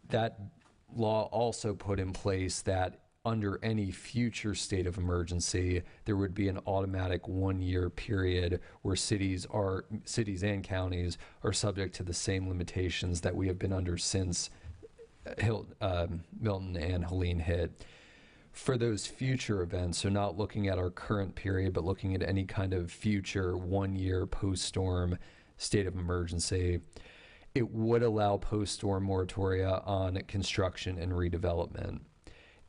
that law also put in place that under any future state of emergency, there would be an automatic 1-year period where cities and counties are subject to the same limitations that we have been under since Milton and Helene hit. For those future events, so not looking at our current period, but looking at any kind of future 1-year post-storm state of emergency, it would allow post-storm moratoria on construction and redevelopment.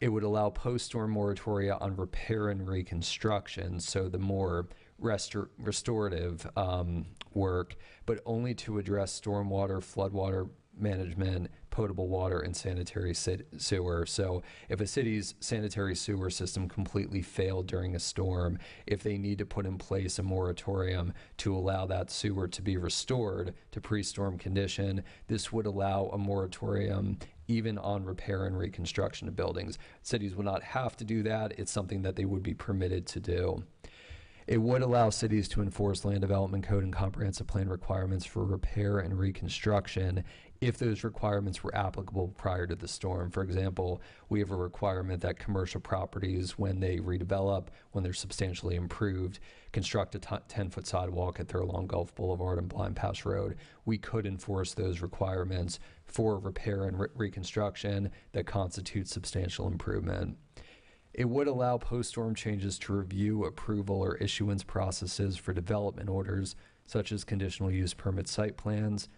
It would allow post-storm moratoria on repair and reconstruction, so the more restorative work, but only to address stormwater, floodwater management, potable water, and sanitary sewer. So if a city's sanitary sewer system completely failed during a storm, if they need to put in place a moratorium to allow that sewer to be restored to pre-storm condition, this would allow a moratorium even on repair and reconstruction of buildings. Cities will not have to do that. It's something that they would be permitted to do. It would allow cities to enforce land development code and comprehensive plan requirements for repair and reconstruction if those requirements were applicable prior to the storm. For example, we have a requirement that commercial properties, when they redevelop, when they're substantially improved, construct a 10-foot sidewalk at their along Gulf Boulevard and Blind Pass Road. We could enforce those requirements for repair and reconstruction that constitutes substantial improvement. It would allow post-storm changes to review, approval, or issuance processes for development orders, such as conditional use permit site plans,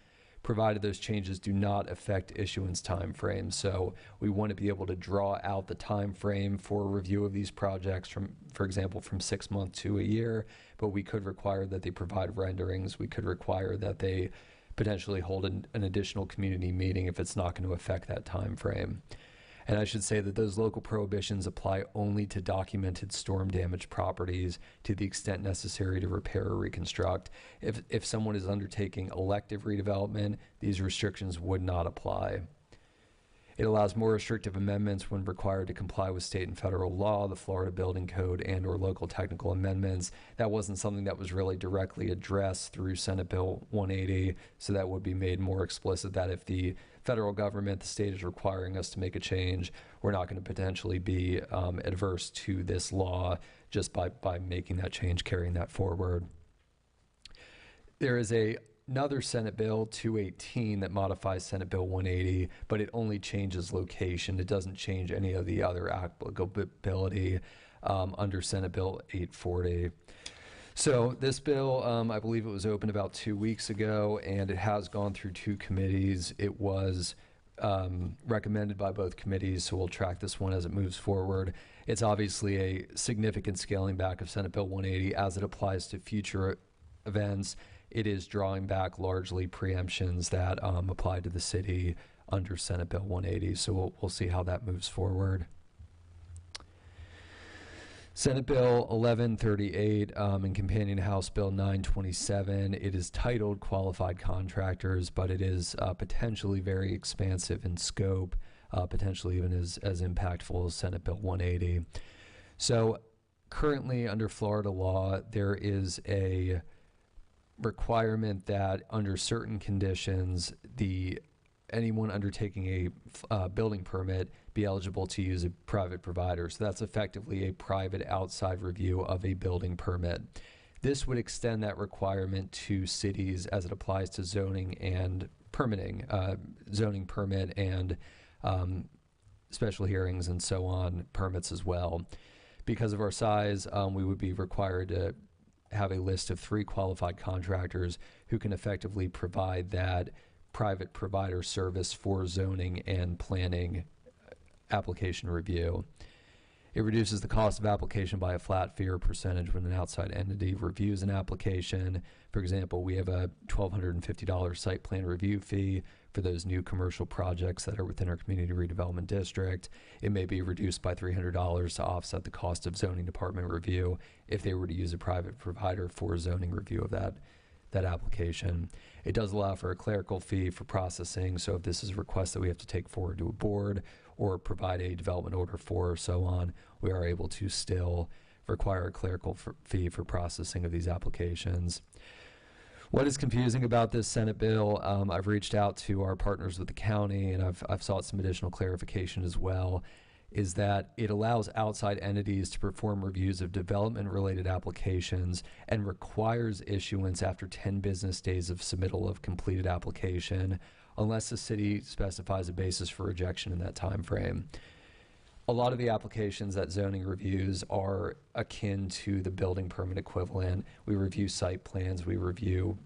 provided those changes do not affect issuance timeframes. So we want to be able to draw out the time frame for review of these projects from, for example, from 6 months to a year, but we could require that they provide renderings. We could require that they potentially hold an additional community meeting if it's not going to affect that time frame. And I should say that those local prohibitions apply only to documented storm damaged properties to the extent necessary to repair or reconstruct. If someone is undertaking elective redevelopment, these restrictions would not apply. It allows more restrictive amendments when required to comply with state and federal law, the Florida Building Code, and or local technical amendments. That wasn't something that was really directly addressed through Senate Bill 180, so that would be made more explicit that if the federal government, the state is requiring us to make a change, we're not going to potentially be adverse to this law just by making that change, carrying that forward. There is another Senate Bill 218 that modifies Senate Bill 180, but it only changes location. It doesn't change any of the other applicability under Senate Bill 840. So this bill, I believe it was opened about 2 weeks ago, and it has gone through 2 committees. It was recommended by both committees, so we'll track this one as it moves forward. It's obviously a significant scaling back of Senate Bill 180 as it applies to future events. It is drawing back largely preemptions that apply to the city under Senate Bill 180, so we'll see how that moves forward. Senate Bill 1138 and companion House Bill 927, it is titled Qualified Contractors, but it is potentially very expansive in scope, potentially even as impactful as Senate Bill 180. So currently under Florida law, there is a requirement that under certain conditions, anyone undertaking a building permit be eligible to use a private provider. So that's effectively a private outside review of a building permit. This would extend that requirement to cities as it applies to zoning and permitting, zoning permit and special hearings and so on, permits as well. Because of our size, we would be required to have a list of 3 qualified contractors who can effectively provide that private provider service for zoning and planning application review. It reduces the cost of application by a flat fee or percentage when an outside entity reviews an application. For example, we have a $1,250 site plan review fee for those new commercial projects that are within our community redevelopment district. It may be reduced by $300 to offset the cost of zoning department review if they were to use a private provider for zoning review of that application. It does allow for a clerical fee for processing, so if this is a request that we have to take forward to a board or provide a development order for or so on, we are able to still require a clerical fee for processing of these applications. What is confusing about this Senate bill, I've reached out to our partners with the county, and I've sought some additional clarification as well, is that it allows outside entities to perform reviews of development-related applications and requires issuance after 10 business days of submittal of completed application, unless the city specifies a basis for rejection in that time frame. A lot of the applications that zoning reviews are akin to the building permit equivalent. We review site plans, we review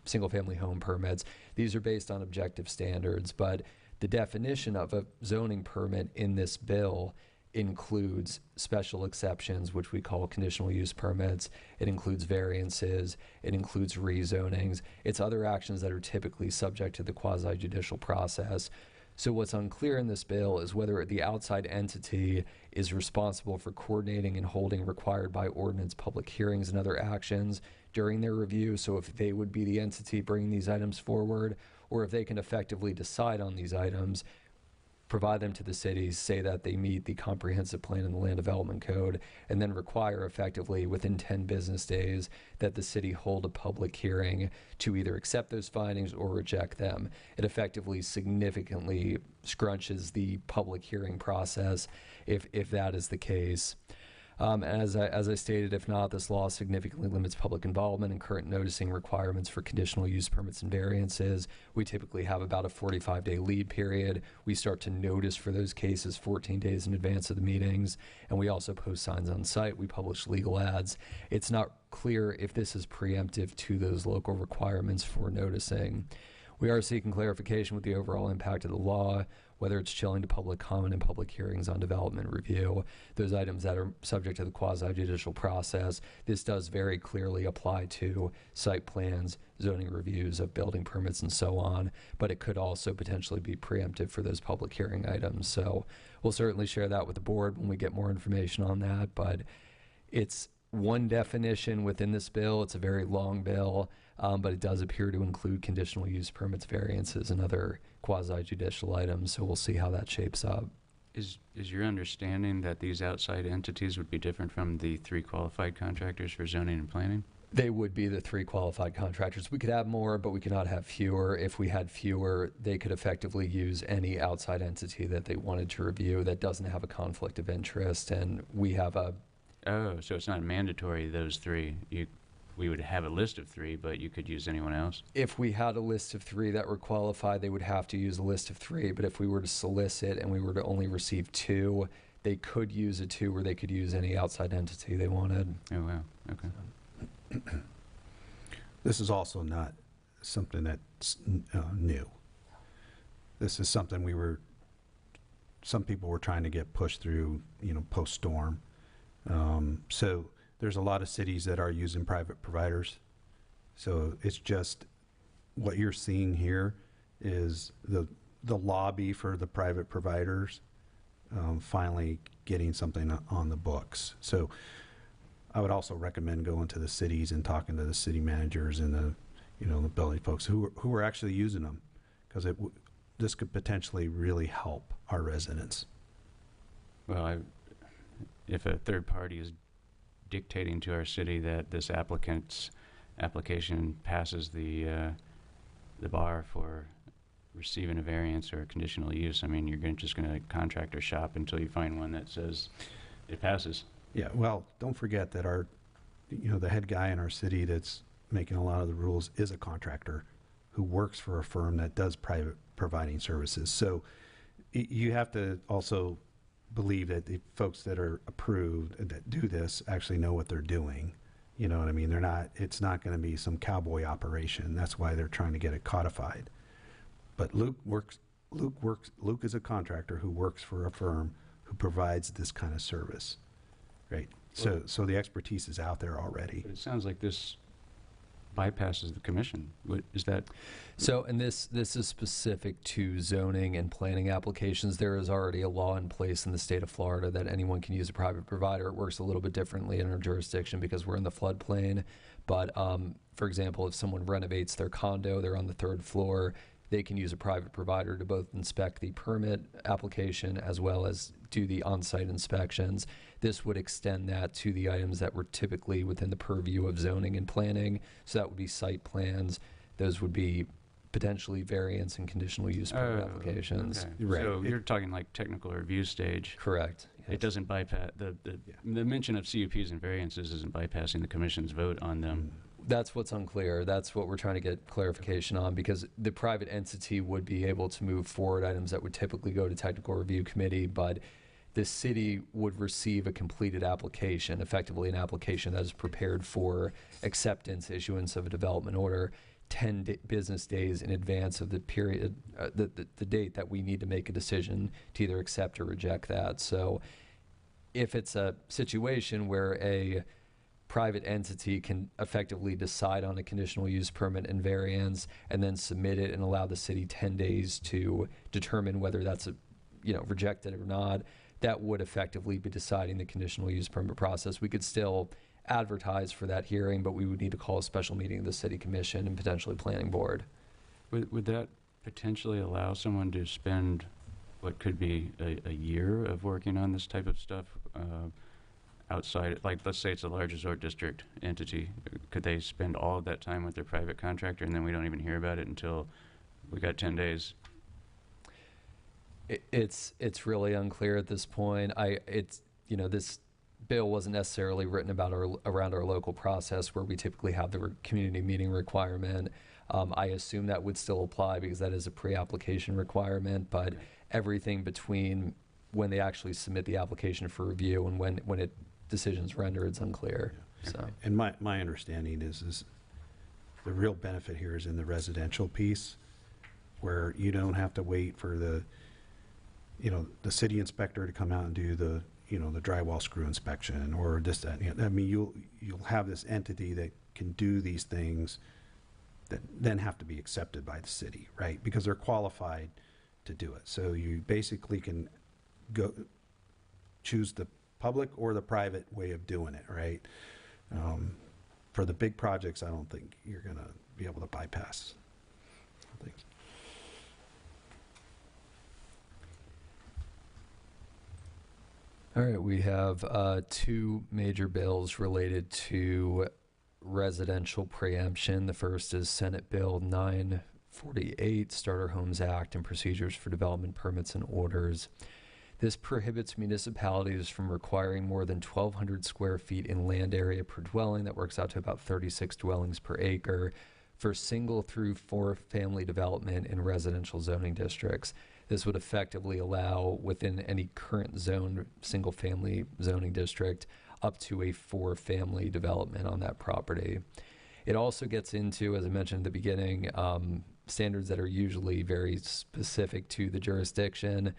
single-family home permits. These are based on objective standards, but the definition of a zoning permit in this bill includes special exceptions, which we call conditional use permits. It includes variances. It includes rezonings. It's other actions that are typically subject to the quasi-judicial process. So what's unclear in this bill is whether the outside entity is responsible for coordinating and holding required by ordinance public hearings and other actions during their review. So if they would be the entity bringing these items forward, or if they can effectively decide on these items, provide them to the cities, say that they meet the comprehensive plan and the land development code, and then require effectively within 10 business days that the city hold a public hearing to either accept those findings or reject them. It effectively significantly scrunches the public hearing process if that is the case. As I stated, if not, this law significantly limits public involvement and current noticing requirements for conditional use permits and variances. We typically have about a 45-day lead period. We start to notice for those cases 14 days in advance of the meetings, and we also post signs on site. We publish legal ads. It's not clear if this is preemptive to those local requirements for noticing. We are seeking clarification with the overall impact of the law, whether it's chilling to public comment and public hearings on development review, those items that are subject to the quasi-judicial process. This does very clearly apply to site plans, zoning reviews of building permits, and so on, but it could also potentially be preemptive for those public hearing items. So we'll certainly share that with the board when we get more information on that, but it's one definition within this bill. It's a very long bill, but it does appear to include conditional use permits, variances, and other quasi-judicial items, so we'll see how that shapes up. Is your understanding that these outside entities would be different from the 3 qualified contractors for zoning and planning? They would be the 3 qualified contractors. We could have more, but we cannot have fewer. If we had fewer, they could effectively use any outside entity that they wanted to review that doesn't have a conflict of interest, and we have a... Oh, so it's not mandatory, those 3. We would have a list of 3, but you could use anyone else? If we had a list of 3 that were qualified, they would have to use a list of 3. But if we were to solicit and we were to only receive 2, they could use a 2 where they could use any outside entity they wanted. Oh, wow. Okay. This is also not something that's new. This is something some people were trying to get pushed through, post-storm. So there's a lot of cities that are using private providers. So it's just what you're seeing here is the lobby for the private providers finally getting something on the books. So I would also recommend going to the cities and talking to the city managers and the building folks who are actually using them, because this could potentially really help our residents. Well, if a third party is dictating to our city that this applicant's application passes the bar for receiving a variance or a conditional use, I mean, you're just going to contract or shop until you find one that says it passes. Yeah, well, don't forget that the head guy in our city that's making a lot of the rules is a contractor who works for a firm that does private providing services. So you have to also believe that the folks that are approved that do this actually know what they're doing. You know what I mean? It's not going to be some cowboy operation. That's why they're trying to get it codified. But Luke is a contractor who works for a firm who provides this kind of service, right? So the expertise is out there already. But it sounds like this bypasses the commission. Is that? So, and this is specific to zoning and planning applications. There is already a law in place in the state of Florida that anyone can use a private provider. It works a little bit differently in our jurisdiction because we're in the floodplain. But for example, if someone renovates their condo, they're on the 3rd floor, they can use a private provider to both inspect the permit application as well as do the on-site inspections. This would extend that to the items that were typically within the purview of zoning and planning. So that would be site plans. Those would be potentially variance and conditional use permit applications. Okay. Right. So you're talking like technical review stage. Correct. Yes. It doesn't bypass, the mention of CUPs and variances isn't bypassing the commission's vote on them. That's what's unclear. That's what we're trying to get clarification on, because the private entity would be able to move forward items that would typically go to technical review committee, but the city would receive a completed application, effectively an application that is prepared for acceptance, issuance of a development order 10 business days in advance of the period, the date that we need to make a decision to either accept or reject that. So if it's a situation where a private entity can effectively decide on a conditional use permit and variance and then submit it and allow the city 10 days to determine whether that's rejected or not, that would effectively be deciding the conditional use permit process. We could still advertise for that hearing, but we would need to call a special meeting of the city commission and potentially planning board. Would that potentially allow someone to spend what could be a year of working on this type of stuff outside, like let's say it's a large resort district entity, could they spend all of that time with their private contractor and then we don't even hear about it until we got 10 days? It's really unclear at this point. This bill wasn't necessarily written about around our local process where we typically have the community meeting requirement. I assume that would still apply because that is a pre-application requirement, but everything between when they actually submit the application for review and when it decision's rendered, it's unclear. Yeah. So. And my understanding is the real benefit here is in the residential piece, where you don't have to wait for the city inspector to come out and do the drywall screw inspection or this, that, I mean, you'll have this entity that can do these things that then have to be accepted by the city, right? Because they're qualified to do it. So you basically can choose the public or the private way of doing it, right? For the big projects, I don't think you're going to be able to bypass things. All right, we have two major bills related to residential preemption. The first is Senate Bill 948, Starter Homes Act and Procedures for Development Permits and Orders. This prohibits municipalities from requiring more than 1,200 square feet in land area per dwelling. That works out to about 36 dwellings per acre for single through four family development in residential zoning districts. This would effectively allow within any current zone single family zoning district up to a 4-family development on that property. It also gets into, as I mentioned at the beginning, standards that are usually very specific to the jurisdiction,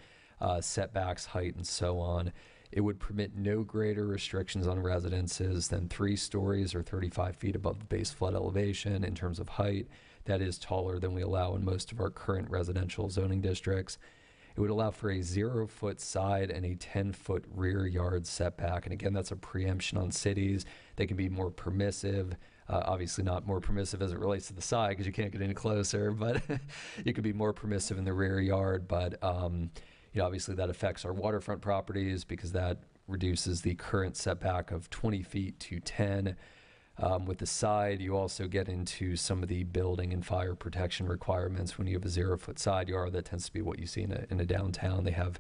setbacks, height, and so on. It would permit no greater restrictions on residences than 3 stories or 35 feet above the base flood elevation in terms of height. That is taller than we allow in most of our current residential zoning districts. It would allow for a 0-foot side and a 10-foot rear yard setback. And again, that's a preemption on cities. They can be more permissive. Obviously not more permissive as it relates to the side because you can't get any closer, but you could be more permissive in the rear yard. But obviously that affects our waterfront properties because that reduces the current setback of 20 feet to 10. With the side, you also get into some of the building and fire protection requirements. When you have a 0-foot side yard, that tends to be what you see in a downtown. They have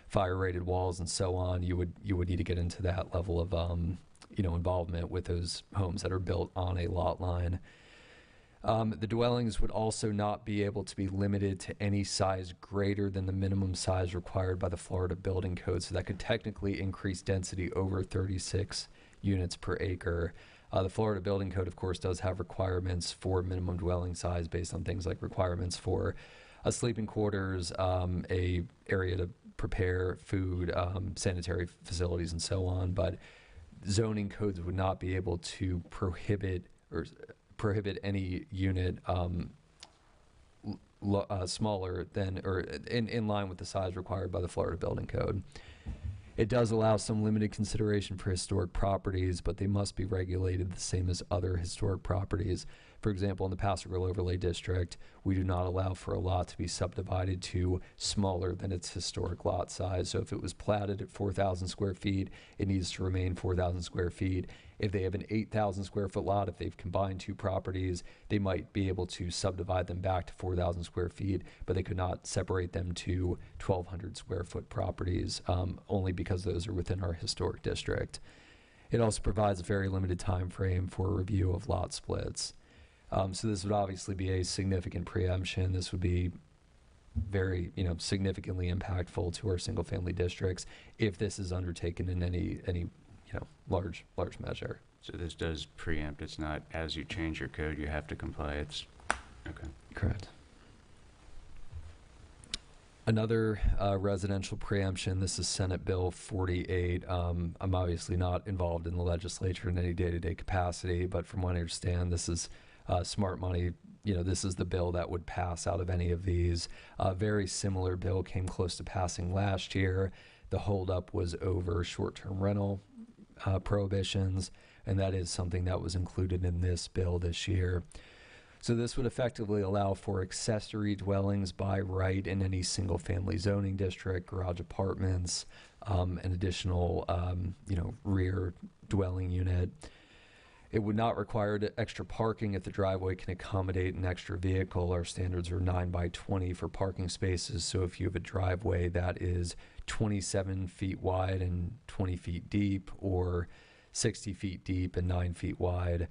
fire-rated walls and so on. You would need to get into that level of involvement with those homes that are built on a lot line. The dwellings would also not be able to be limited to any size greater than the minimum size required by the Florida Building Code. So that could technically increase density over 36 units per acre. The Florida Building Code, of course, does have requirements for minimum dwelling size based on things like requirements for a sleeping quarters, a area to prepare food, sanitary facilities, and so on. But zoning codes would not be able to prohibit any unit smaller than or in line with the size required by the Florida Building Code. It does allow some limited consideration for historic properties, but they must be regulated the same as other historic properties. For example, in the Paso Grill Overlay District, we do not allow for a lot to be subdivided to smaller than its historic lot size. So if it was platted at 4,000 square feet, it needs to remain 4,000 square feet. If they have an 8,000 square foot lot, if they've combined two properties, they might be able to subdivide them back to 4,000 square feet, but they could not separate them to 1,200 square foot properties, only because those are within our historic district. It also provides a very limited time frame for review of lot splits. So this would obviously be a significant preemption. This would be very, significantly impactful to our single-family districts if this is undertaken in any large measure. So this does preempt. It's not as you change your code, you have to comply. It's okay. Correct. Another residential preemption, this is Senate Bill 48. I'm obviously not involved in the legislature in any day-to-day capacity, but from what I understand, this is smart money. This is the bill that would pass out of any of these. A very similar bill came close to passing last year. The holdup was over short-term rental prohibitions, and that is something that was included in this bill this year. So this would effectively allow for accessory dwellings by right in any single-family zoning district, garage apartments, an additional, rear dwelling unit. It would not require extra parking if the driveway can accommodate an extra vehicle. Our standards are 9 by 20 for parking spaces. So if you have a driveway that is 27 feet wide and 20 feet deep, or 60 feet deep and 9 feet wide,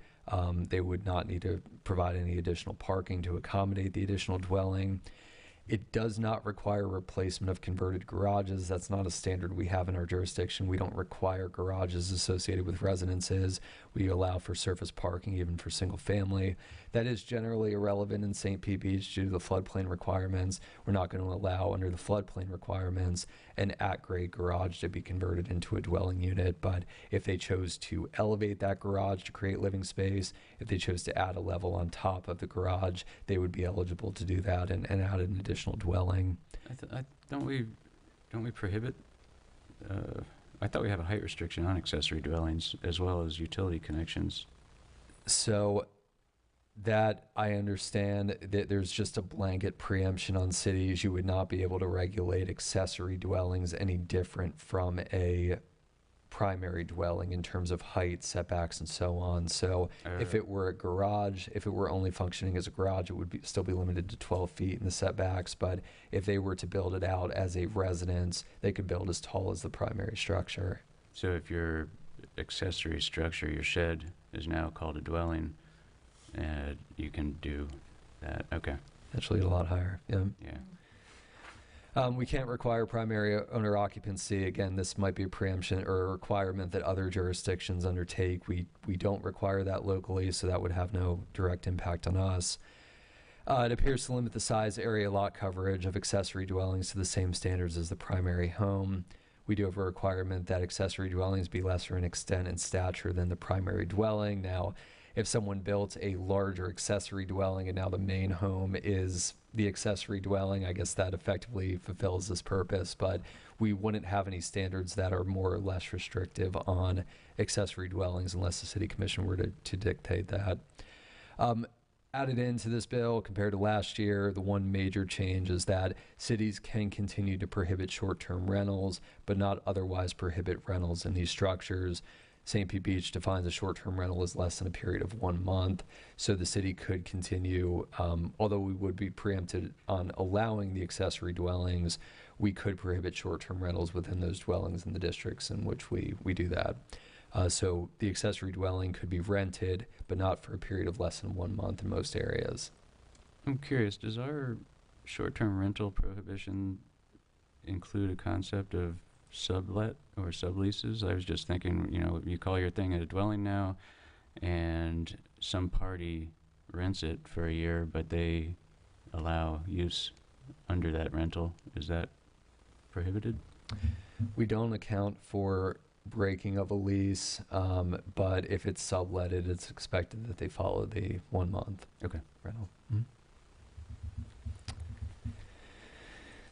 they would not need to provide any additional parking to accommodate the additional dwelling. It does not require replacement of converted garages. That's not a standard we have in our jurisdiction. We don't require garages associated with residences. We allow for surface parking even for single family. That is generally irrelevant in St. Pete Beach due to the floodplain requirements. We're not going to allow, under the floodplain requirements, an at-grade garage to be converted into a dwelling unit. But if they chose to elevate that garage to create living space, if they chose to add a level on top of the garage, they would be eligible to do that and add an additional dwelling. Don't we prohibit? I thought we have a height restriction on accessory dwellings as well as utility connections. So that I understand that there's just a blanket preemption on cities. You would not be able to regulate accessory dwellings any different from a primary dwelling in terms of height, setbacks, and so on. So if it were a garage, if it were only functioning as a garage, it would still be limited to 12 feet in the setbacks. But if they were to build it out as a residence, they could build as tall as the primary structure. So if your accessory structure, your shed, is now called a dwelling, you can do that. Okay. Actually, a lot higher. Yeah. We can't require primary owner occupancy. Again, this might be a preemption or a requirement that other jurisdictions undertake. We don't require that locally, so that would have no direct impact on us. It appears to limit the size, area, lot coverage of accessory dwellings to the same standards as the primary home. We do have a requirement that accessory dwellings be lesser in extent and stature than the primary dwelling. Now, if someone built a larger accessory dwelling and now the main home is the accessory dwelling, I guess that effectively fulfills this purpose, but we wouldn't have any standards that are more or less restrictive on accessory dwellings unless the city commission were to dictate that. Added into this bill compared to last year, the one major change is that cities can continue to prohibit short-term rentals, but not otherwise prohibit rentals in these structures. St. Pete Beach defines a short-term rental as less than a period of 1 month. So the city could continue, although we would be preempted on allowing the accessory dwellings, we could prohibit short-term rentals within those dwellings in the districts in which we do that. So the accessory dwelling could be rented, but not for a period of less than 1 month in most areas. I'm curious, does our short-term rental prohibition include a concept of sublet or subleases? I was just thinking, you call your thing a dwelling now, and some party rents it for a year, but they allow use under that rental, is that prohibited? We don't account for breaking of a lease, but if it's subletted, it's expected that they follow the 1 month Okay. rental.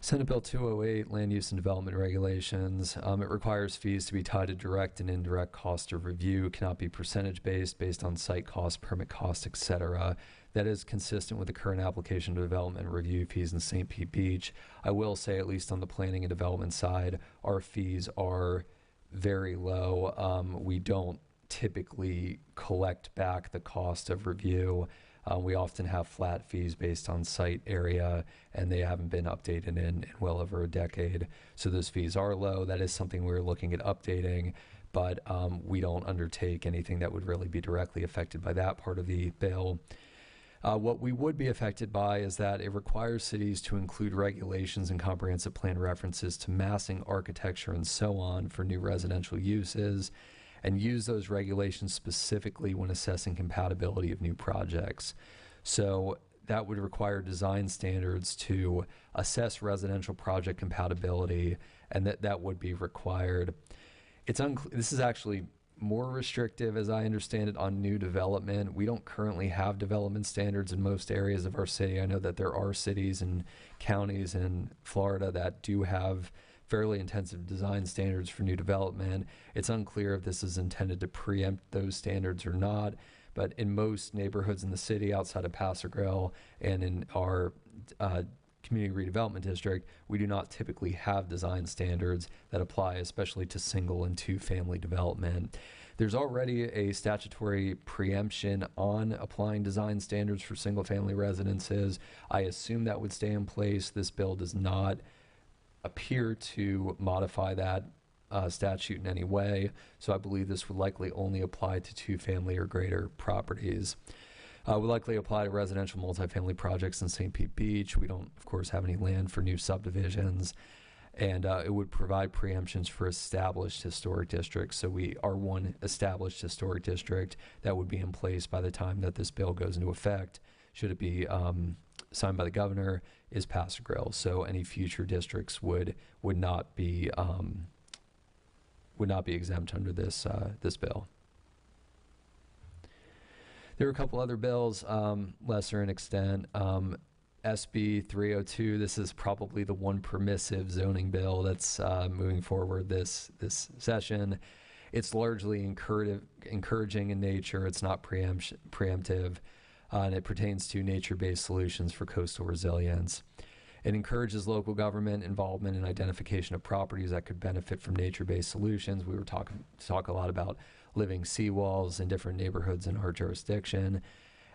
Senate Bill 208, Land Use and Development Regulations. It requires fees to be tied to direct and indirect cost of review. It cannot be percentage-based, based on site cost, permit cost, etc. That is consistent with the current application to development and review fees in St. Pete Beach. I will say, at least on the planning and development side, our fees are very low. We don't typically collect back the cost of review. We often have flat fees based on site area, and they haven't been updated in well over a decade. So those fees are low. That is something we're looking at updating, but we don't undertake anything that would really be directly affected by that part of the bill. What we would be affected by is that it requires cities to include regulations and comprehensive plan references to massing, architecture, and so on for new residential uses, and use those regulations specifically when assessing compatibility of new projects. So that would require design standards to assess residential project compatibility, and that would be required. This is actually more restrictive, as I understand it, on new development. We don't currently have development standards in most areas of our city. I know that there are cities and counties in Florida that do have fairly intensive design standards for new development. It's unclear if this is intended to preempt those standards or not, but in most neighborhoods in the city outside of Paso Grill and in our community redevelopment district, we do not typically have design standards that apply, especially to single and two-family development. There's already a statutory preemption on applying design standards for single-family residences. I assume that would stay in place. This bill does not appear to modify that statute in any way, so I believe this would likely only apply to two-family or greater properties. Would likely apply to residential multifamily projects in St. Pete Beach. We don't, of course, have any land for new subdivisions, and it would provide preemptions for established historic districts. So we are one established historic district that would be in place by the time that this bill goes into effect, should it be signed by the governor, is Paso Grill. So any future districts would not be exempt under this bill. There are a couple other bills, lesser in extent. SB 302, this is probably the one permissive zoning bill that's moving forward this session. It's largely encouraging in nature. It's not preemptive, and it pertains to nature-based solutions for coastal resilience. It encourages local government involvement in identification of properties that could benefit from nature-based solutions. We were talk a lot about living seawalls in different neighborhoods in our jurisdiction,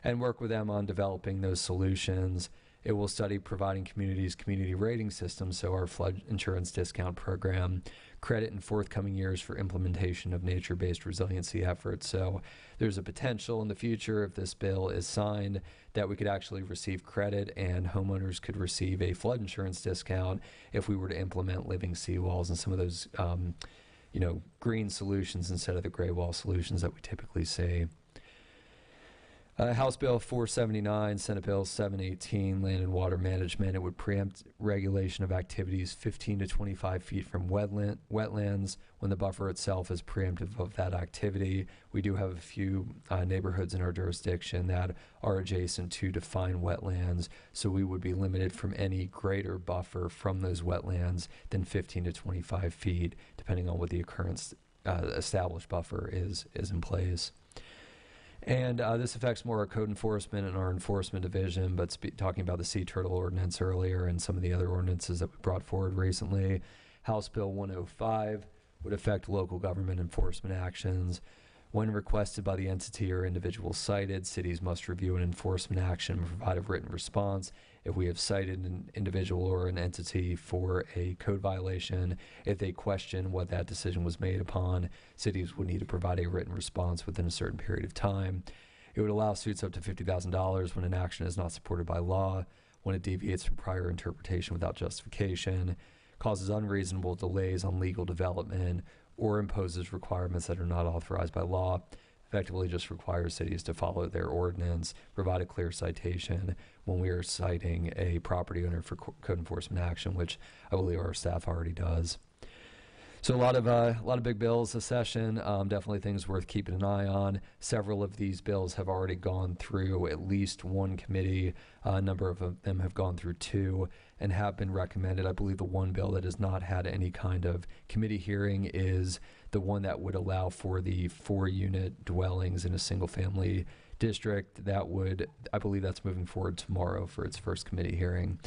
and work with them on developing those solutions. It will study providing communities community rating systems, so our flood insurance discount program, credit in forthcoming years for implementation of nature-based resiliency efforts. So there's a potential in the future, if this bill is signed, that we could actually receive credit and homeowners could receive a flood insurance discount if we were to implement living seawalls and some of those green solutions instead of the gray wall solutions that we typically see. House Bill 479, Senate Bill 718, Land and Water Management. It would preempt regulation of activities 15 to 25 feet from wetlands when the buffer itself is preemptive of that activity. We do have a few neighborhoods in our jurisdiction that are adjacent to defined wetlands, so we would be limited from any greater buffer from those wetlands than 15 to 25 feet, depending on what the current established buffer is in place. And this affects more our code enforcement and our enforcement division, but talking about the sea turtle ordinance earlier and some of the other ordinances that we brought forward recently, House Bill 105 would affect local government enforcement actions. When requested by the entity or individual cited, cities must review an enforcement action and provide a written response. If we have cited an individual or an entity for a code violation, if they question what that decision was made upon, cities would need to provide a written response within a certain period of time. It would allow suits up to $50,000 when an action is not supported by law, when it deviates from prior interpretation without justification, causes unreasonable delays on legal development, or imposes requirements that are not authorized by law. effectively just requires cities to follow their ordinance, provide a clear citation when we are citing a property owner for code enforcement action, which I believe our staff already does. So a lot of big bills this session, definitely things worth keeping an eye on. Several of these bills have already gone through at least one committee. A number of them have gone through two and have been recommended. I believe the one bill that has not had any kind of committee hearing is the one that would allow for the 4-unit dwellings in a single-family district. That would, I believe that's moving forward tomorrow for its first committee hearing.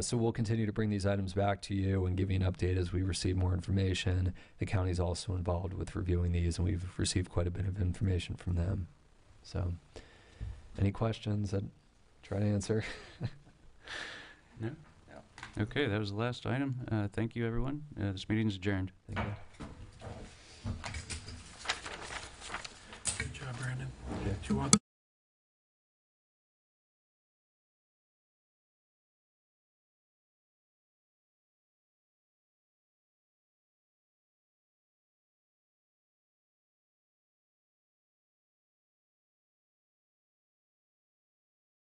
So we'll continue to bring these items back to you and give you an update as we receive more information. The county's also involved with reviewing these, and we've received quite a bit of information from them. So, any questions I'd try to answer? No? Okay, that was the last item. Thank you, everyone. This meeting is adjourned. Thank you. Good job, Brandon. Okay. Do you want